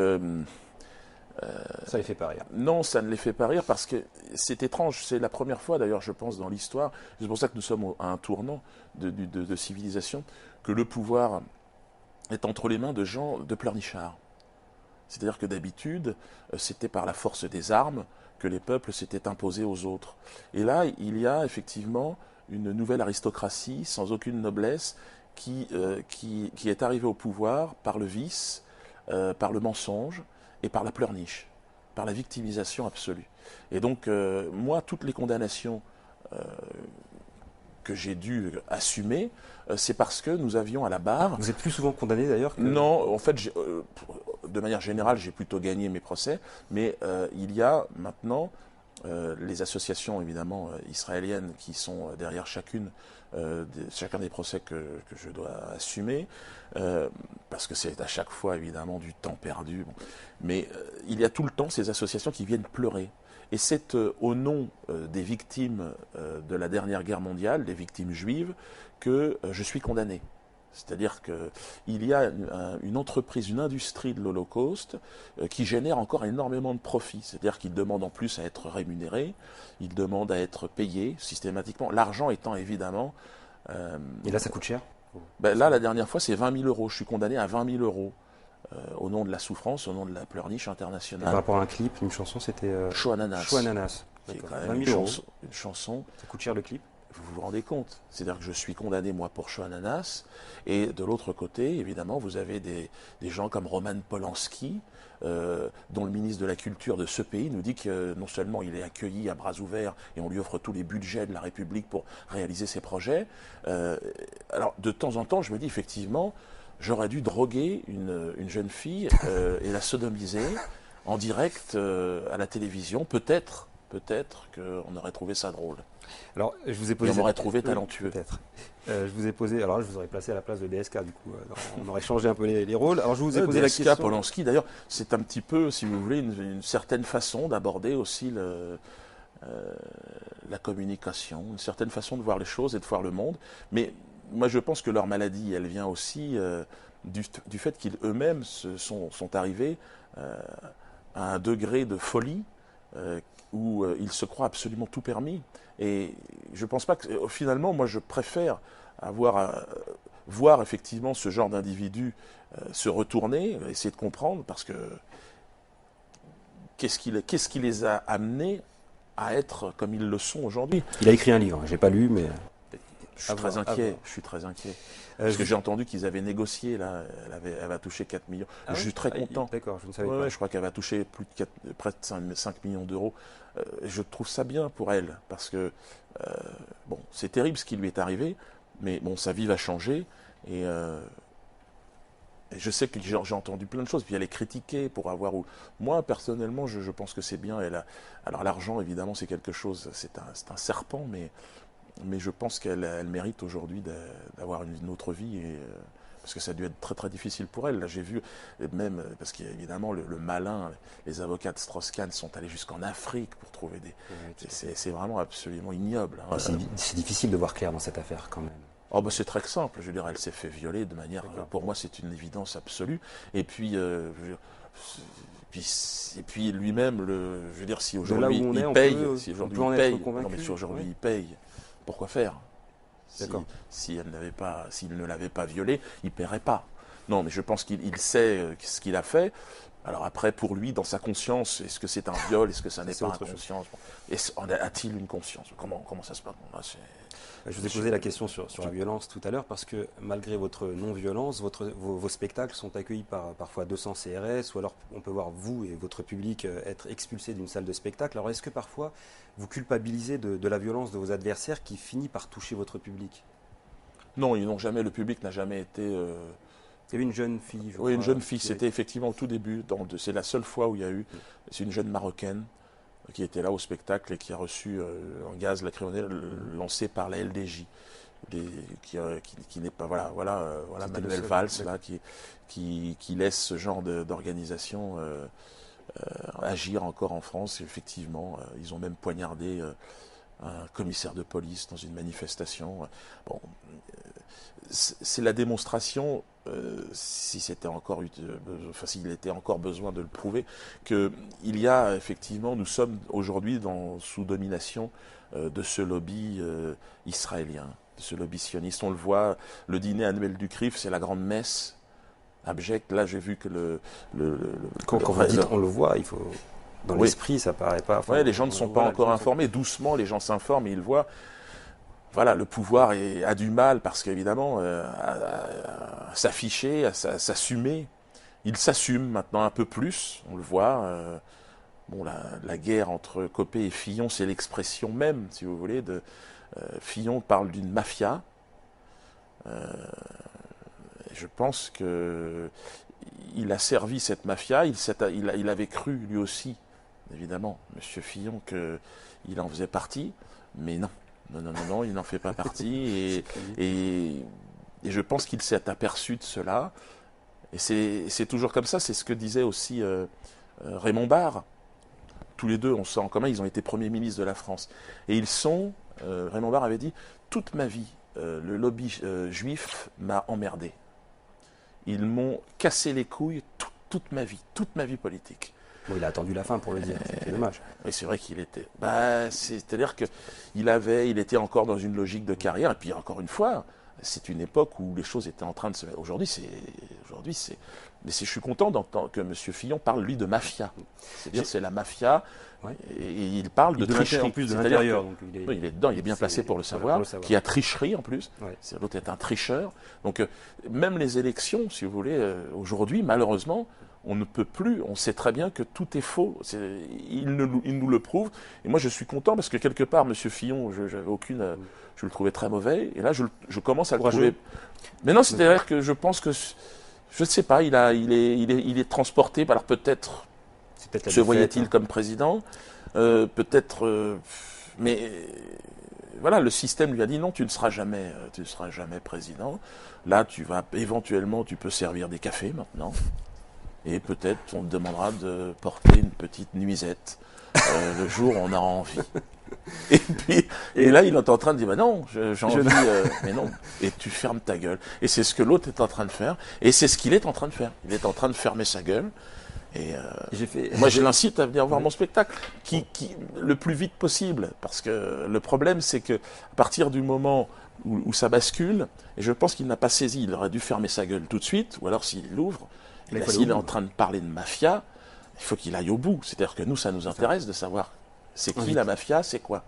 S1: ça les fait pas rire.
S2: Non, ça ne les fait pas rire parce que c'est étrange. C'est la première fois, d'ailleurs, je pense, dans l'histoire, c'est pour ça que nous sommes à un tournant de civilisation, que le pouvoir est entre les mains de gens de pleurnichards. C'est-à-dire que d'habitude, c'était par la force des armes que les peuples s'étaient imposés aux autres. Et là, il y a effectivement une nouvelle aristocratie sans aucune noblesse qui est arrivée au pouvoir par le vice, par le mensonge et par la pleurniche, par la victimisation absolue. Et donc, moi, toutes les condamnations que j'ai dû assumer, c'est parce que nous avions à la barre...
S1: Vous êtes plus souvent condamné d'ailleurs que...
S2: Non, en fait, de manière générale, j'ai plutôt gagné mes procès, mais il y a maintenant les associations, évidemment, israéliennes qui sont derrière chacun des procès que je dois assumer, parce que c'est à chaque fois évidemment du temps perdu. Bon. Mais il y a tout le temps ces associations qui viennent pleurer. Et c'est au nom des victimes de la dernière guerre mondiale, des victimes juives, que je suis condamné. C'est-à-dire qu'il y a une entreprise, une industrie de l'Holocauste qui génère encore énormément de profits. C'est-à-dire qu'ils demandent en plus à être rémunérés, ils demandent à être payés systématiquement. L'argent étant évidemment...
S1: Et là, ça coûte cher?
S2: Là, la dernière fois, c'est 20 000 euros. Je suis condamné à 20 000 euros au nom de la souffrance, au nom de la pleurniche internationale.
S1: Par rapport à un clip, une chanson, c'était...
S2: Chaud Ananas.
S1: Chaud Ananas.
S2: Qui est quand même une chanson.
S1: Ça coûte cher le clip?
S2: Vous vous rendez compte? C'est-à-dire que je suis condamné, moi, pour Chaud Ananas. Et de l'autre côté, évidemment, vous avez des gens comme Roman Polanski, dont le ministre de la Culture de ce pays nous dit que non seulement il est accueilli à bras ouverts et on lui offre tous les budgets de la République pour réaliser ses projets. Alors, de temps en temps, je me dis effectivement, j'aurais dû droguer une jeune fille et la sodomiser en direct à la télévision. Peut-être qu'on aurait trouvé ça drôle.
S1: Alors, je vous ai posé.
S2: Et on m'aurait trouvé talentueux.
S1: Peut-être. Je vous ai posé. Alors là, je vous aurais placé à la place de DSK, du coup. On aurait changé un peu les rôles. Alors, je vous ai posé la question.
S2: Polanski, d'ailleurs, c'est un petit peu, si vous voulez, une certaine façon d'aborder aussi la communication, une certaine façon de voir les choses et de voir le monde. Mais moi, je pense que leur maladie, elle vient aussi du fait qu'ils eux-mêmes sont arrivés à un degré de folie où ils se croient absolument tout permis. Et je ne pense pas que... Finalement, moi, je préfère voir effectivement ce genre d'individus se retourner, essayer de comprendre, parce que qu'est-ce qui les a amenés à être comme ils le sont aujourd'hui?
S1: Il a écrit un livre, je n'ai pas lu, mais...
S2: Je suis très inquiet. Parce que j'ai entendu qu'ils avaient négocié, là, elle va toucher 4 millions. Je suis très content.
S1: D'accord, je ne savais pas.
S2: Je crois qu'elle va toucher près de 5 millions d'euros. Je trouve ça bien pour elle, parce que, bon, c'est terrible ce qui lui est arrivé, mais bon, sa vie va changer, et je sais que j'ai entendu plein de choses, puis elle est critiquée pour avoir... Moi, personnellement, je pense que c'est bien. Alors l'argent, évidemment, c'est quelque chose, c'est un serpent, mais je pense qu'elle mérite aujourd'hui d'avoir une autre vie, parce que ça a dû être très très difficile pour elle. Là, j'ai vu, même, parce qu'évidemment, le malin, les avocats de Strauss-Kahn sont allés jusqu'en Afrique pour trouver des... C'est vraiment absolument ignoble. Hein.
S1: C'est difficile de voir clair dans cette affaire, quand même.
S2: Oh, c'est très simple. Je veux dire, elle s'est fait violer de manière... Pour moi, c'est une évidence absolue. Et puis... Et puis lui-même, je veux dire, si aujourd'hui il paye, il paye, pourquoi faire? S'il ne l'avait pas violée, il ne paierait pas. Non, mais je pense qu'il sait ce qu'il a fait. Alors après, pour lui, dans sa conscience, est-ce que c'est un viol? Est-ce que ça n'est pas une conscience? A-t-il une conscience? Comment ça se passe?
S1: Je vous ai posé la question sur la violence tout à l'heure, parce que malgré votre non-violence, vos spectacles sont accueillis par parfois 200 CRS, ou alors on peut voir vous et votre public être expulsés d'une salle de spectacle. Alors est-ce que parfois vous culpabilisez de la violence de vos adversaires qui finit par toucher votre public?
S2: Non, ils n'ont jamais, le public n'a jamais été...
S1: Il y avait une jeune fille,
S2: Oui, une jeune fille, c'était effectivement au tout début, c'est la seule fois où il y a eu, c'est une jeune Marocaine qui était là au spectacle et qui a reçu un gaz lacrymogène lancé par la LDJ, qui n'est pas... Voilà Manuel Valls, là, qui laisse ce genre d'organisation agir encore en France. Et effectivement, ils ont même poignardé un commissaire de police dans une manifestation. Bon, c'est la démonstration, s'il était encore besoin de le prouver, qu'il y a effectivement, nous sommes aujourd'hui sous domination de ce lobby israélien, de ce lobby sioniste. On le voit, le dîner annuel du CRIF, c'est la grande messe abjecte. Là, j'ai vu que
S1: quand vous dites on le voit, il faut... Dans l'esprit, ça paraît pas...
S2: Oui, les gens ne sont pas encore informés. Doucement, les gens s'informent et ils voient... Voilà, le pouvoir a du mal, parce qu'évidemment, à s'afficher, à s'assumer. Il s'assume maintenant un peu plus, on le voit. Bon, la guerre entre Copé et Fillon, c'est l'expression même, si vous voulez, de... Fillon parle d'une mafia. Je pense qu'il a servi cette mafia, il avait cru lui aussi, évidemment, M. Fillon, qu'il en faisait partie, mais non. Non, il n'en fait pas partie, et je pense qu'il s'est aperçu de cela, Et c'est toujours comme ça, c'est ce que disait aussi Raymond Barre. Tous les deux, on sait en commun, ils ont été premiers ministres de la France. Et ils sont, Raymond Barre avait dit, toute ma vie, le lobby juif m'a emmerdé. Ils m'ont cassé les couilles toute ma vie politique.
S1: Bon, il a attendu la fin pour le dire, c'est dommage.
S2: Oui, c'est vrai qu'il était... c'est-à-dire qu'il était encore dans une logique de carrière, et puis encore une fois, c'est une époque où les choses étaient en train de se... Aujourd'hui, mais je suis content d'entendre que M. Fillon parle, lui, de mafia. C'est-à-dire c'est la mafia, et il parle de tricherie.
S1: En plus de l'intérieur.
S2: Il est dedans, il est bien placé pour le savoir, qui a tricherie en plus. Ouais. L'autre est un tricheur. Donc, même les élections, si vous voulez, aujourd'hui, malheureusement, on ne peut plus, on sait très bien que tout est faux. Il nous le prouve. Et moi, je suis content parce que quelque part, M. Fillon, je le trouvais très mauvais. Et là, je commence à le trouver. Mais non, c'est-à-dire que je pense que, je ne sais pas, il est transporté. Alors peut-être se voyait-il comme président, peut-être, mais voilà, le système lui a dit non, tu ne seras jamais président. Là, éventuellement, tu peux servir des cafés maintenant. Et peut-être on te demandera de porter une petite nuisette le jour où on a envie. Et là, il est en train de dire, bah non, j'ai envie, mais non. Et tu fermes ta gueule. Et c'est ce que l'autre est en train de faire. Et c'est ce qu'il est en train de faire. Il est en train de fermer sa gueule. Et moi, je l'incite à venir voir mon spectacle, le plus vite possible. Parce que le problème, c'est que à partir du moment où ça bascule, et je pense qu'il n'a pas saisi, il aurait dû fermer sa gueule tout de suite, ou alors s'il l'ouvre, s'il est en train de parler de mafia, il faut qu'il aille au bout. C'est-à-dire que nous, ça nous intéresse de savoir c'est qui la mafia, c'est quoi.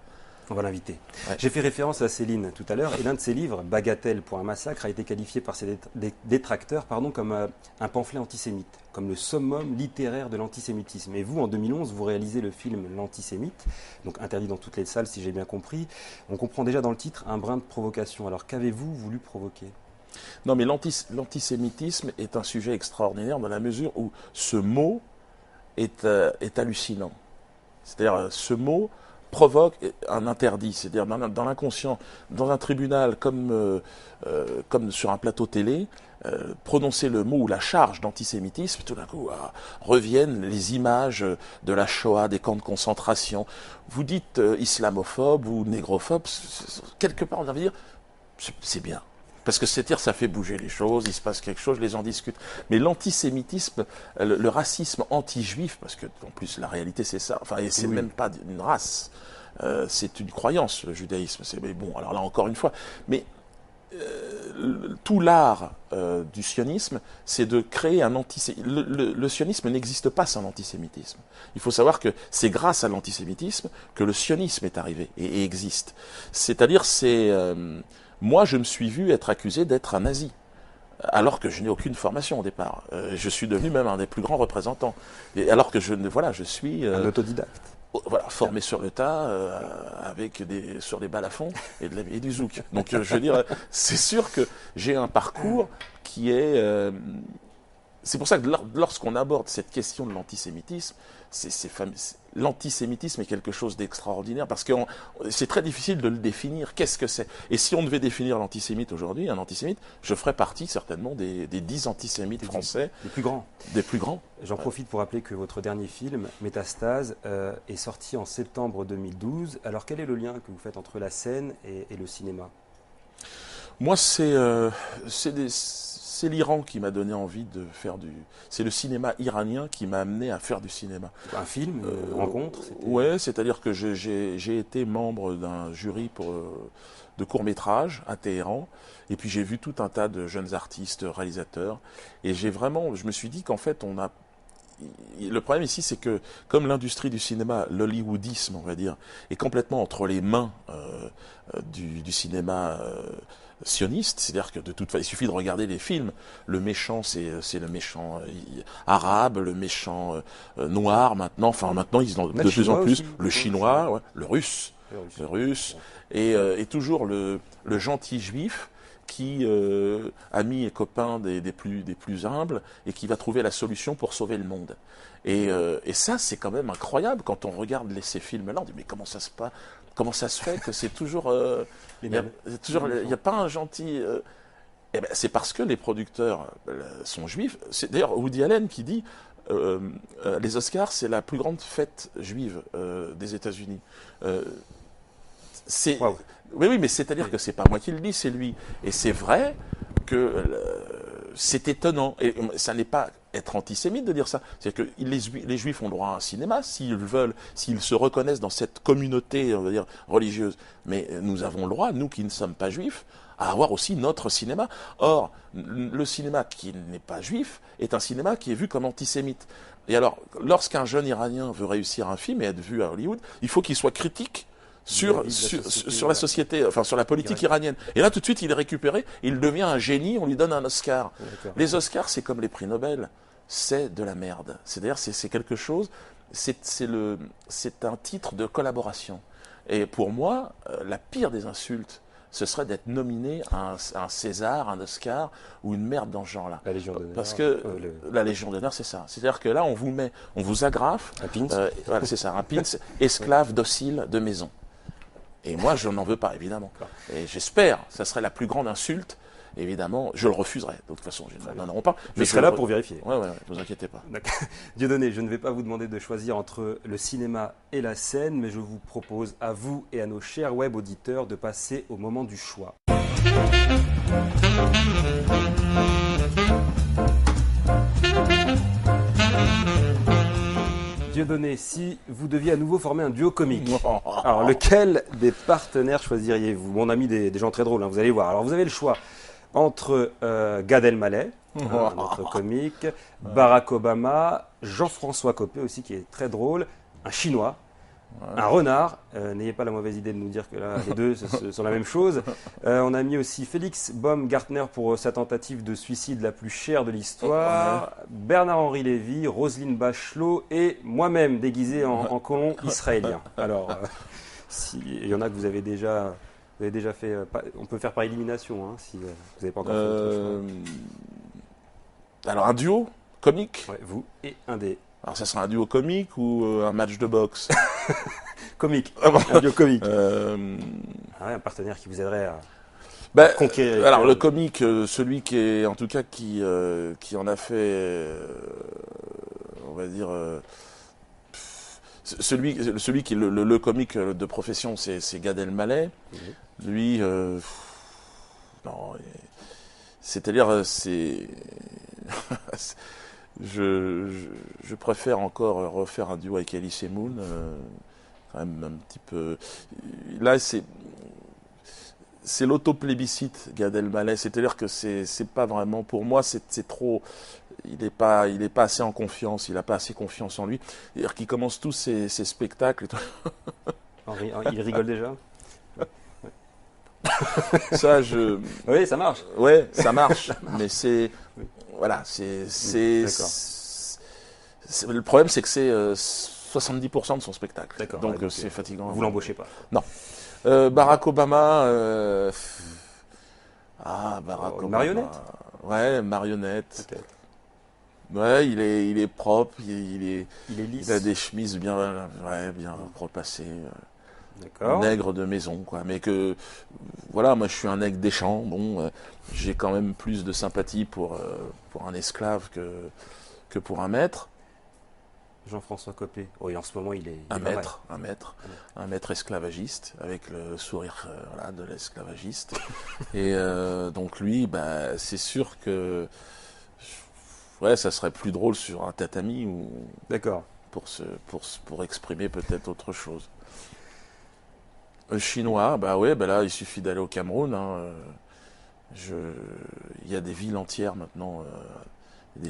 S1: On va l'inviter. Ouais. J'ai fait référence à Céline tout à l'heure, et l'un de ses livres, Bagatelle pour un massacre, a été qualifié par ses détracteurs comme un pamphlet antisémite, comme le summum littéraire de l'antisémitisme. Et vous, en 2011, vous réalisez le film L'Antisémite, donc interdit dans toutes les salles, si j'ai bien compris. On comprend déjà dans le titre un brin de provocation. Alors qu'avez-vous voulu provoquer ?
S2: Non, mais l'antisémitisme est un sujet extraordinaire dans la mesure où ce mot est hallucinant. C'est-à-dire, ce mot provoque un interdit. C'est-à-dire, dans l'inconscient, dans un tribunal comme sur un plateau télé, prononcer le mot ou la charge d'antisémitisme, tout d'un coup, reviennent les images de la Shoah, des camps de concentration. Vous dites islamophobe ou négrophobe, quelque part, on va dire, c'est bien. Parce que c'est-à-dire, ça fait bouger les choses, il se passe quelque chose, les gens discutent. Mais l'antisémitisme, le racisme anti-juif, parce que en plus la réalité c'est ça, enfin, et c'est même pas une race, c'est une croyance, le judaïsme. Mais bon, alors là encore une fois, mais tout l'art du sionisme, c'est de créer un antisémitisme. Le sionisme n'existe pas sans l'antisémitisme. Il faut savoir que c'est grâce à l'antisémitisme que le sionisme est arrivé et existe. C'est-à-dire, moi, je me suis vu être accusé d'être un nazi, alors que je n'ai aucune formation au départ. Je suis devenu même un des plus grands représentants. Et alors que je suis...
S1: un autodidacte.
S2: Voilà, formé sur le tas, sur les balafons et du zouk. Donc, je veux dire, c'est sûr que j'ai un parcours qui est... c'est pour ça que lorsqu'on aborde cette question de l'antisémitisme, l'antisémitisme est quelque chose d'extraordinaire parce que c'est très difficile de le définir. Qu'est-ce que c'est ? Et si on devait définir l'antisémite aujourd'hui, un antisémite, je ferais partie certainement des 10 antisémites français.
S1: Les plus grands.
S2: Des plus grands.
S1: J'en profite pour rappeler que votre dernier film, Métastase, est sorti en septembre 2012. Alors quel est le lien que vous faites entre la scène et le cinéma ?
S2: Moi, c'est l'Iran qui m'a donné envie de faire c'est le cinéma iranien qui m'a amené à faire du cinéma.
S1: Un film, une rencontre
S2: Ouais, c'est-à-dire que j'ai été membre d'un jury de court-métrage à Téhéran, et puis j'ai vu tout un tas de jeunes artistes, réalisateurs, et je me suis dit qu'en fait, le problème ici, c'est que comme l'industrie du cinéma, l'hollywoodisme, on va dire, est complètement entre les mains du cinéma sioniste, c'est-à-dire que de toute façon, il suffit de regarder les films. Le méchant, c'est le méchant arabe, le méchant noir maintenant. Enfin, maintenant, ils ont de plus en plus le chinois, ouais, le russe, et toujours le gentil juif qui ami et copain des plus humbles et qui va trouver la solution pour sauver le monde. Et ça, c'est quand même incroyable quand on regarde ces films-là. On dit mais comment ça se fait que c'est toujours il n'y a pas un gentil Eh ben, c'est parce que les producteurs sont juifs. C'est d'ailleurs Woody Allen qui dit les Oscars, c'est la plus grande fête juive des États-Unis.
S1: Wow.
S2: Oui, mais c'est-à-dire que c'est pas moi qui le dis, c'est lui. Et c'est vrai que c'est étonnant. Et ça n'est pas être antisémite de dire ça. C'est que les Juifs ont droit à un cinéma s'ils veulent, s'ils se reconnaissent dans cette communauté, on va dire, religieuse. Mais nous avons le droit, nous qui ne sommes pas juifs, à avoir aussi notre cinéma. Or, le cinéma qui n'est pas juif est un cinéma qui est vu comme antisémite. Et alors, lorsqu'un jeune Iranien veut réussir un film et être vu à Hollywood, il faut qu'il soit critique sur la société, enfin sur la politique iranienne. Et là, tout de suite, il est récupéré, il devient un génie, on lui donne un Oscar. Les Oscars, c'est comme les prix Nobel, c'est de la merde. C'est-à-dire, c'est quelque chose, c'est un titre de collaboration. Et pour moi, la pire des insultes, ce serait d'être nominé à un César, un Oscar ou une merde dans ce genre-là.
S1: La Légion d'honneur.
S2: Parce que la Légion d'honneur, c'est ça. C'est-à-dire que là, on vous agrafe.
S1: Un pins.
S2: Voilà, c'est ça, un pins, esclave docile de maison. Et moi, je n'en veux pas, évidemment. Et j'espère, ça serait la plus grande insulte. Évidemment, je le refuserai. De toute façon, je n'en aurai pas.
S1: Mais je serai là pour vérifier.
S2: Oui, ne vous inquiétez pas.
S1: Dieudonné, je ne vais pas vous demander de choisir entre le cinéma et la scène, mais je vous propose à vous et à nos chers web auditeurs de passer au moment du choix. Dieudonné, si vous deviez à nouveau former un duo comique, alors lequel des partenaires choisiriez-vous? Mon ami, des gens très drôles, hein, vous allez voir. Alors vous avez le choix entre Gad Elmaleh, notre comique, Barack Obama, Jean-François Copé aussi qui est très drôle, un Chinois, un renard. N'ayez pas la mauvaise idée de nous dire que là les deux sont la même chose. On a mis aussi Félix Baumgartner pour sa tentative de suicide la plus chère de l'histoire, Bernard-Henri Lévy, Roselyne Bachelot et moi-même déguisé en colon israélien. Alors, il y en a que vous avez déjà fait. On peut faire par élimination hein, si vous n'avez pas encore fait votre choix.
S2: Alors un duo comique.
S1: Ouais, vous et un des.
S2: Alors ça sera un duo comique ou un match de boxe?
S1: Comique. Un duo comique. Un partenaire qui vous aiderait à conquérir.
S2: Alors le comique, celui qui est en tout cas qui en a fait, on va dire. Celui qui est le comique de profession, c'est Gad Elmaleh. Lui, non, c'est-à-dire, je préfère encore refaire un duo avec Elie Semoun, quand même un petit peu. Là, c'est l'autoplébiscite, Gad Elmaleh. C'est-à-dire que c'est pas vraiment, pour moi, c'est trop. Il n'est pas assez en confiance, il n'a pas assez confiance en lui. C'est-à-dire qu'il commence tous ses spectacles.
S1: Il rigole déjà.
S2: Ça,
S1: Oui, ça marche.
S2: Ouais, ça marche. Mais c'est.
S1: Oui.
S2: Voilà, le problème, c'est que c'est 70% de son spectacle.
S1: D'accord.
S2: Donc c'est fatigant.
S1: Vous l'embauchez pas?
S2: Non. Barack Obama. Barack Obama.
S1: Marionnette?
S2: Ouais, marionnette.
S1: Peut-être.
S2: Ouais, il est propre, il est
S1: lisse.
S2: Il a des chemises bien repassées.
S1: D'accord.
S2: Nègre de maison, quoi. Mais que, voilà, moi je suis un nègre des champs. Bon, j'ai quand même plus de sympathie pour un esclave que pour un maître.
S1: Jean-François Copé. Oui, en ce moment il est.
S2: Un maître esclavagiste avec le sourire de l'esclavagiste. Et donc lui, c'est sûr que. Ouais, ça serait plus drôle sur un tatami ou.
S1: D'accord.
S2: Pour exprimer peut-être autre chose. Chinois, là, il suffit d'aller au Cameroun. Hein, il y a des villes entières maintenant.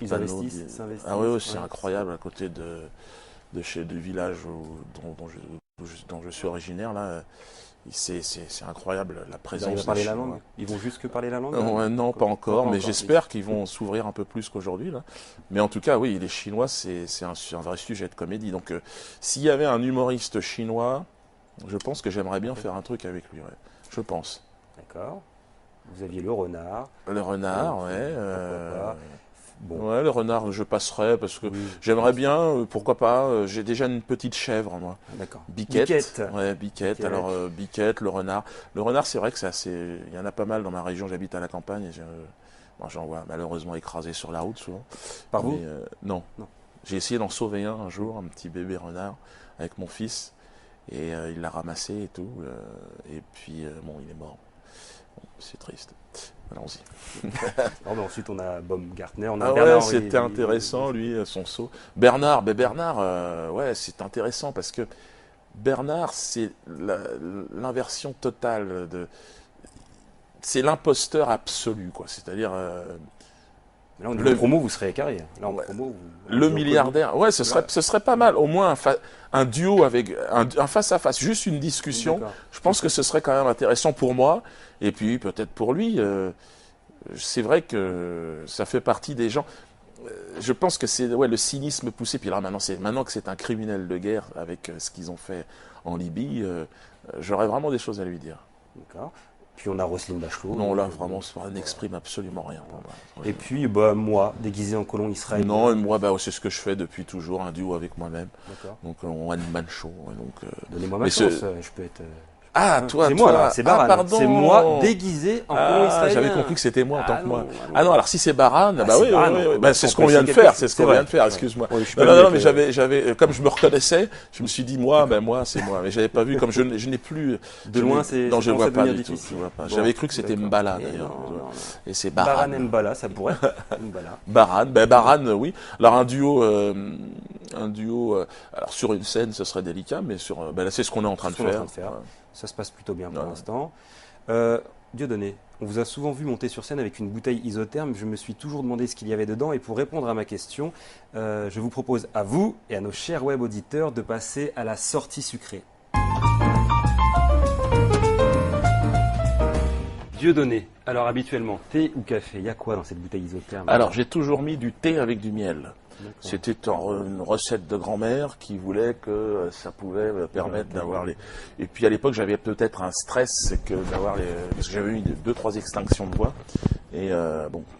S1: Ils s'investissent.
S2: Ah oui, c'est incroyable à côté du village dont je suis originaire là. C'est incroyable la présence.
S1: Ils parler la langue. Ils vont juste que parler la langue.
S2: Non, pas encore, mais j'espère qu'ils vont s'ouvrir un peu plus qu'aujourd'hui là. Mais en tout cas, oui, les Chinois, c'est un vrai sujet de comédie. Donc, s'il y avait un humoriste chinois, je pense que j'aimerais bien faire un truc avec lui. Ouais. Je pense.
S1: D'accord. Vous aviez le renard.
S2: Le renard, ouais.
S1: bon.
S2: Ouais, le renard, je passerai parce que j'aimerais bien, pourquoi pas. J'ai déjà une petite chèvre, moi.
S1: D'accord.
S2: Biquette. Ouais, Biquette. Alors, Biquette, le renard. Le renard, c'est vrai que c'est assez. Il y en a pas mal dans ma région, j'habite à la campagne. Bon, j'en vois malheureusement écrasés sur la route souvent.
S1: Par vous?
S2: Non. J'ai essayé d'en sauver un jour, un petit bébé renard, avec mon fils. Et il l'a ramassé et tout. Et puis, bon, il est mort. Bon, c'est triste. Allons-y.
S1: Non, mais ensuite, on a Baumgartner, on a
S2: Bernard. Ouais, c'était intéressant, lui, son saut. Bernard, ouais, c'est intéressant parce que Bernard, c'est l'inversion totale de. C'est l'imposteur absolu, quoi. C'est-à-dire.
S1: Là, en promo, vous serez carré. Là, en promo,
S2: le milliardaire. Ouais, ce serait pas mal. Au moins un duo avec un face-à-face, juste une discussion. Je pense que ce serait quand même intéressant pour moi. Et puis, peut-être pour lui. C'est vrai que ça fait partie des gens. Je pense que c'est le cynisme poussé. Puis là, maintenant que c'est un criminel de guerre avec ce qu'ils ont fait en Libye, j'aurais vraiment des choses à lui dire.
S1: D'accord. Puis on a Roselyne Bachelot.
S2: Non, là, vraiment, ça n'exprime absolument rien pour moi.
S1: Et puis, moi, déguisé en colon Israël.
S2: Non, et moi, c'est ce que je fais depuis toujours, un duo avec moi-même. D'accord. Donc, on one-man show.
S1: Donnez-moi ma chance, je peux être...
S2: Ah, toi,
S1: c'est moi, là, c'est Baran.
S2: Pardon.
S1: C'est moi déguisé en colon israélien.
S2: J'avais compris que c'était moi en tant que moi. Non, alors si c'est Baran, c'est ce qu'on vient de faire, excuse-moi. Non, mais j'avais, comme je me reconnaissais, je me suis dit, moi, c'est moi. Mais j'avais pas vu, comme je n'ai plus.
S1: De loin, c'est.
S2: Non, je vois pas du tout. J'avais cru que c'était Mbala, d'ailleurs. Et c'est Baran.
S1: Baran Mbala, ça pourrait.
S2: Baran, Baran, oui. Alors un duo, alors sur une scène, ce serait délicat, mais là, c'est ce qu'on est en train de faire.
S1: Ça se passe plutôt bien pour l'instant. Dieudonné, on vous a souvent vu monter sur scène avec une bouteille isotherme. Je me suis toujours demandé ce qu'il y avait dedans. Et pour répondre à ma question, je vous propose à vous et à nos chers web auditeurs de passer à la sortie sucrée. Dieudonné, alors habituellement, thé ou café, il y a quoi dans cette bouteille isotherme?
S2: Alors j'ai toujours mis du thé avec du miel. C'était une recette de grand-mère qui voulait que ça pouvait permettre d'avoir les... Et puis à l'époque, j'avais peut-être un stress, c'est que d'avoir les... Parce que j'avais eu 2-3 extinctions de voix. Et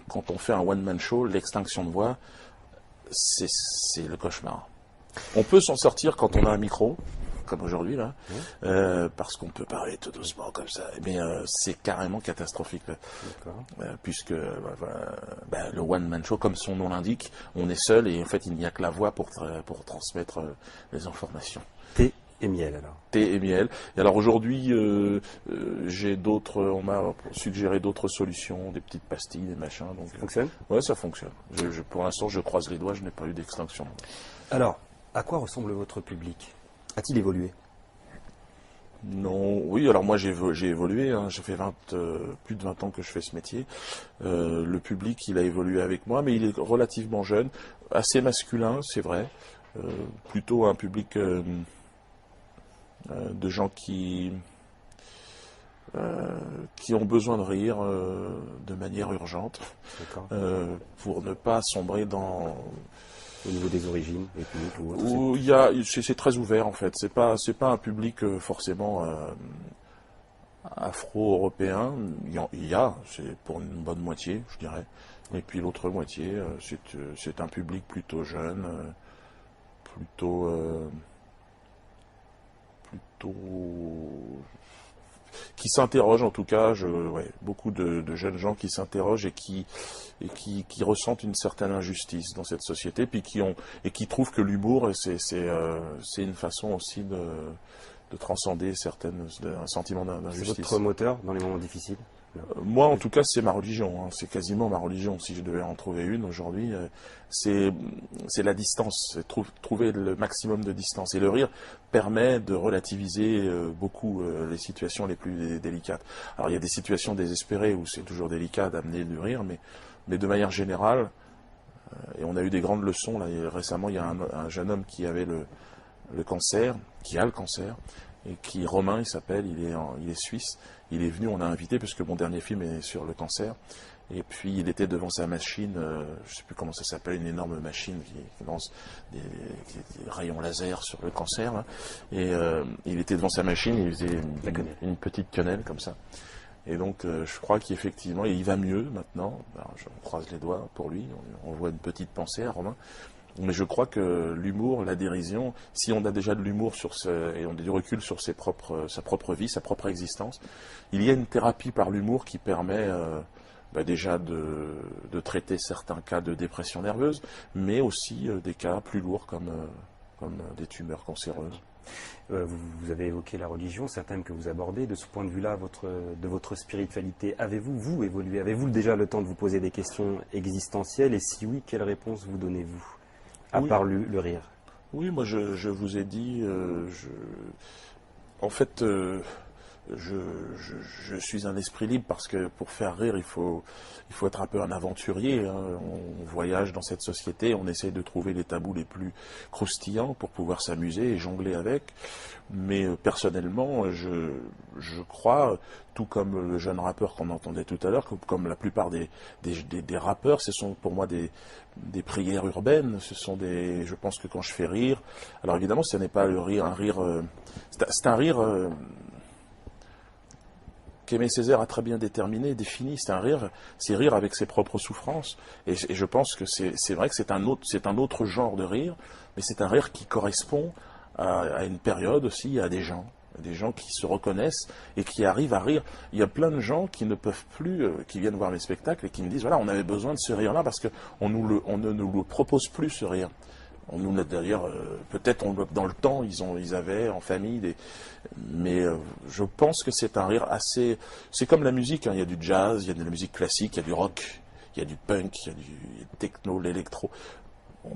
S2: quand on fait un one-man show, l'extinction de voix, c'est le cauchemar. On peut s'en sortir quand on a un micro, comme aujourd'hui là, parce qu'on peut parler tout doucement comme ça. Mais c'est carrément catastrophique, puisque le one man show, comme son nom l'indique, on est seul et en fait il n'y a que la voix pour transmettre les informations.
S1: Thé et miel alors.
S2: Thé et miel. Et alors aujourd'hui, on m'a suggéré d'autres solutions, des petites pastilles, des machins. Donc,
S1: ça fonctionne?
S2: Ouais, ça fonctionne. Pour l'instant, je croise les doigts, je n'ai pas eu d'extinction.
S1: Alors, à quoi ressemble votre public? A-t-il évolué?
S2: Non, oui, alors moi j'ai évolué, hein, j'ai fait plus de 20 ans que je fais ce métier. Le public, il a évolué avec moi, mais il est relativement jeune, assez masculin, c'est vrai. Plutôt un public de gens qui ont besoin de rire de manière urgente, pour ne pas sombrer dans...
S1: Au niveau des origines ethniques ou autre,
S2: c'est très ouvert en fait. C'est pas un public forcément afro-européen. Il y a, c'est pour une bonne moitié, je dirais. Et puis l'autre moitié, c'est un public plutôt jeune, plutôt qui s'interrogent en tout cas, beaucoup de jeunes gens qui s'interrogent et qui ressentent une certaine injustice dans cette société, puis qui trouvent que l'humour c'est une façon aussi de transcender un sentiment d'injustice.
S1: C'est votre moteur dans les moments difficiles?
S2: Moi, en tout cas, c'est ma religion. Hein. C'est quasiment ma religion. Si je devais en trouver une aujourd'hui, c'est la distance. C'est trouver le maximum de distance. Et le rire permet de relativiser beaucoup les situations les plus délicates. Alors, il y a des situations désespérées où c'est toujours délicat d'amener du rire, mais de manière générale, et on a eu des grandes leçons. Là, récemment, il y a un jeune homme qui avait le cancer, qui a le cancer, et qui, Romain, il s'appelle, il est suisse. Il est venu, on l'a invité, parce que mon dernier film est sur le cancer. Et puis, il était devant sa machine, je ne sais plus comment ça s'appelle, une énorme machine qui lance des rayons laser sur le cancer. Là. Et il était devant sa machine, il faisait une petite quenelle, comme ça. Et donc, je crois qu'effectivement, il va mieux maintenant. Alors, on croise les doigts pour lui, on voit une petite pensée à Romain. Mais je crois que l'humour, la dérision, si on a déjà de l'humour et on a du recul sur sa propre vie, sa propre existence, il y a une thérapie par l'humour qui permet déjà de traiter certains cas de dépression nerveuse, mais aussi des cas plus lourds comme des tumeurs cancéreuses.
S1: Vous avez évoqué la religion, c'est un thème que vous abordez. De ce point de vue-là, de votre spiritualité, avez-vous évolué? Avez-vous déjà le temps de vous poser des questions existentielles? Et si oui, quelles réponses vous donnez-vous? À part le rire.
S2: Oui, moi je vous ai dit, en fait, je suis un esprit libre parce que pour faire rire, il faut être un peu un aventurier. Hein. On voyage dans cette société, on essaye de trouver les tabous les plus croustillants pour pouvoir s'amuser et jongler avec. Mais personnellement, je crois, tout comme le jeune rappeur qu'on entendait tout à l'heure, comme la plupart des rappeurs, ce sont pour moi des prières urbaines. Je pense que quand je fais rire, alors évidemment, ce n'est pas c'est un rire qu'Aimé Césaire a très bien défini, c'est rire avec ses propres souffrances. Et je pense que c'est vrai que c'est un autre genre de rire, mais c'est un rire qui correspond à une période aussi, à des gens qui se reconnaissent et qui arrivent à rire. Il y a plein de gens qui ne peuvent plus, qui viennent voir mes spectacles et qui me disent, voilà, on avait besoin de ce rire-là parce qu'on ne nous le propose plus, ce rire. On nous d'ailleurs, peut-être dans le temps, ils avaient en famille mais je pense que c'est un rire assez. C'est comme la musique, hein. Il y a du jazz, il y a de la musique classique, il y a du rock, il y a du punk, il y a du techno, l'électro. Bon,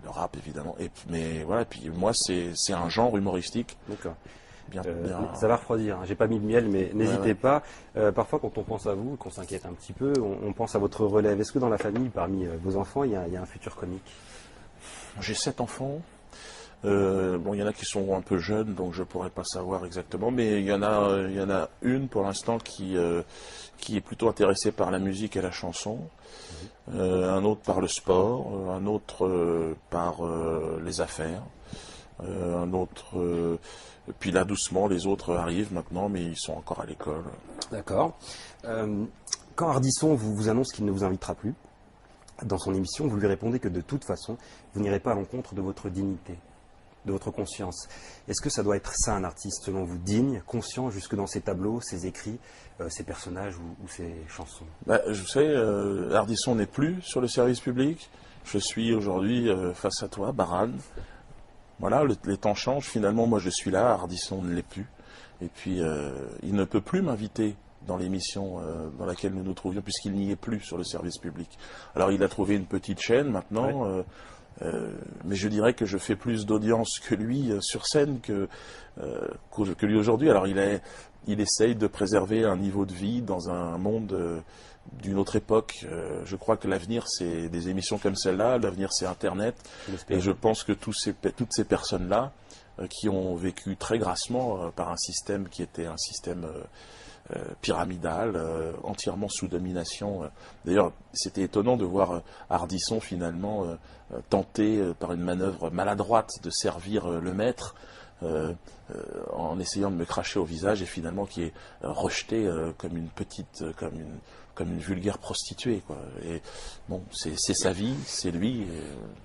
S2: le rap évidemment. Mais voilà, puis moi c'est un genre humoristique.
S1: D'accord.
S2: Bien.
S1: Ça va refroidir, hein. J'ai pas mis de miel, mais n'hésitez pas. Parfois, quand on pense à vous, qu'on s'inquiète un petit peu, on pense à votre relève. Est-ce que dans la famille, parmi vos enfants, il y a un futur comique?
S2: J'ai 7 enfants. Il y en a qui sont un peu jeunes, donc je pourrais pas savoir exactement. Mais il y en a une pour l'instant qui est plutôt intéressée par la musique et la chanson. Un autre par le sport, un autre par les affaires, un autre. Puis là, doucement, les autres arrivent maintenant, mais ils sont encore à l'école.
S1: D'accord. Quand Ardisson vous annonce qu'il ne vous invitera plus dans son émission, vous lui répondez que de toute façon, vous n'irez pas à l'encontre de votre dignité, de votre conscience. Est-ce que ça doit être ça, un artiste, selon vous, digne, conscient, jusque dans ses tableaux, ses écrits, ses personnages ou ses chansons?
S2: Je sais, Ardisson n'est plus sur le service public. Je suis aujourd'hui face à toi, Baran. Voilà, les temps changent. Finalement, moi, je suis là, Ardisson ne l'est plus. Et puis, il ne peut plus m'inviter dans l'émission dans laquelle nous nous trouvions, puisqu'il n'y est plus sur le service public. Alors, il a trouvé une petite chaîne maintenant, mais je dirais que je fais plus d'audience que lui sur scène que lui aujourd'hui. Alors, il essaye de préserver un niveau de vie dans un monde d'une autre époque. Je crois que l'avenir, c'est des émissions comme celle-là, l'avenir, c'est Internet. Et je pense que toutes ces personnes-là, qui ont vécu très grassement par un système qui était un système pyramidal, entièrement sous domination. D'ailleurs, c'était étonnant de voir Ardisson finalement tenter par une manœuvre maladroite de servir le maître en essayant de me cracher au visage et finalement qui est rejeté comme une vulgaire prostituée, quoi. Et bon, c'est sa vie, c'est lui.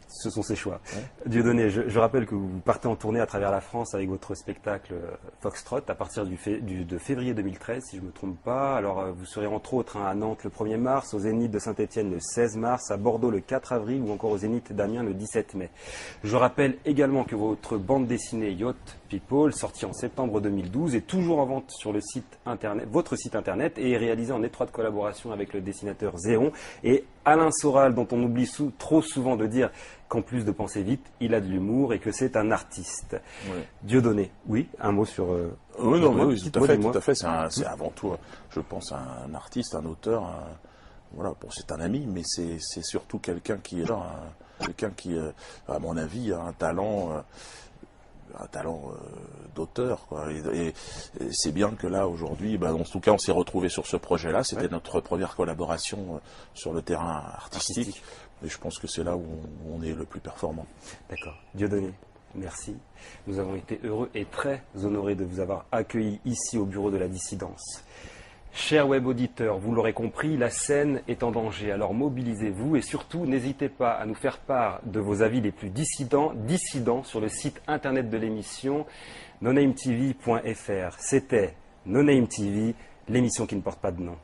S1: Ce sont ses choix. Ouais. Dieudonné, je rappelle que vous partez en tournée à travers la France avec votre spectacle Foxtrot à partir de février 2013, si je ne me trompe pas. Alors, vous serez entre autres à Nantes le 1er mars, au Zénith de Saint-Étienne le 16 mars, à Bordeaux le 4 avril ou encore au Zénith d'Amiens le 17 mai. Je rappelle également que votre bande dessinée Yacht People, sortie en septembre 2012, est toujours en vente sur le site internet, votre site internet, et est réalisée en étroite collaboration avec le dessinateur Zéron et Alain Soral, dont on oublie trop souvent de dire qu'en plus de penser vite, il a de l'humour et que c'est un artiste. Oui. Dieudonné, oui, un mot sur...
S2: oui, tout à fait. C'est avant tout, je pense, un artiste, un auteur, voilà, bon, c'est un ami, mais c'est surtout quelqu'un qui est à mon avis, a un talent d'auteur, quoi. Et c'est bien que là, aujourd'hui, en tout cas, on s'est retrouvé sur ce projet-là. C'était notre première collaboration sur le terrain artistique. Et je pense que c'est là où on est le plus performant.
S1: D'accord. Dieudonné, merci. Nous avons été heureux et très honorés de vous avoir accueilli ici au bureau de la dissidence. Chers web auditeurs, vous l'aurez compris, la scène est en danger, alors mobilisez-vous et surtout n'hésitez pas à nous faire part de vos avis les plus dissidents sur le site internet de l'émission nonametv.fr. C'était No Name TV, l'émission qui ne porte pas de nom.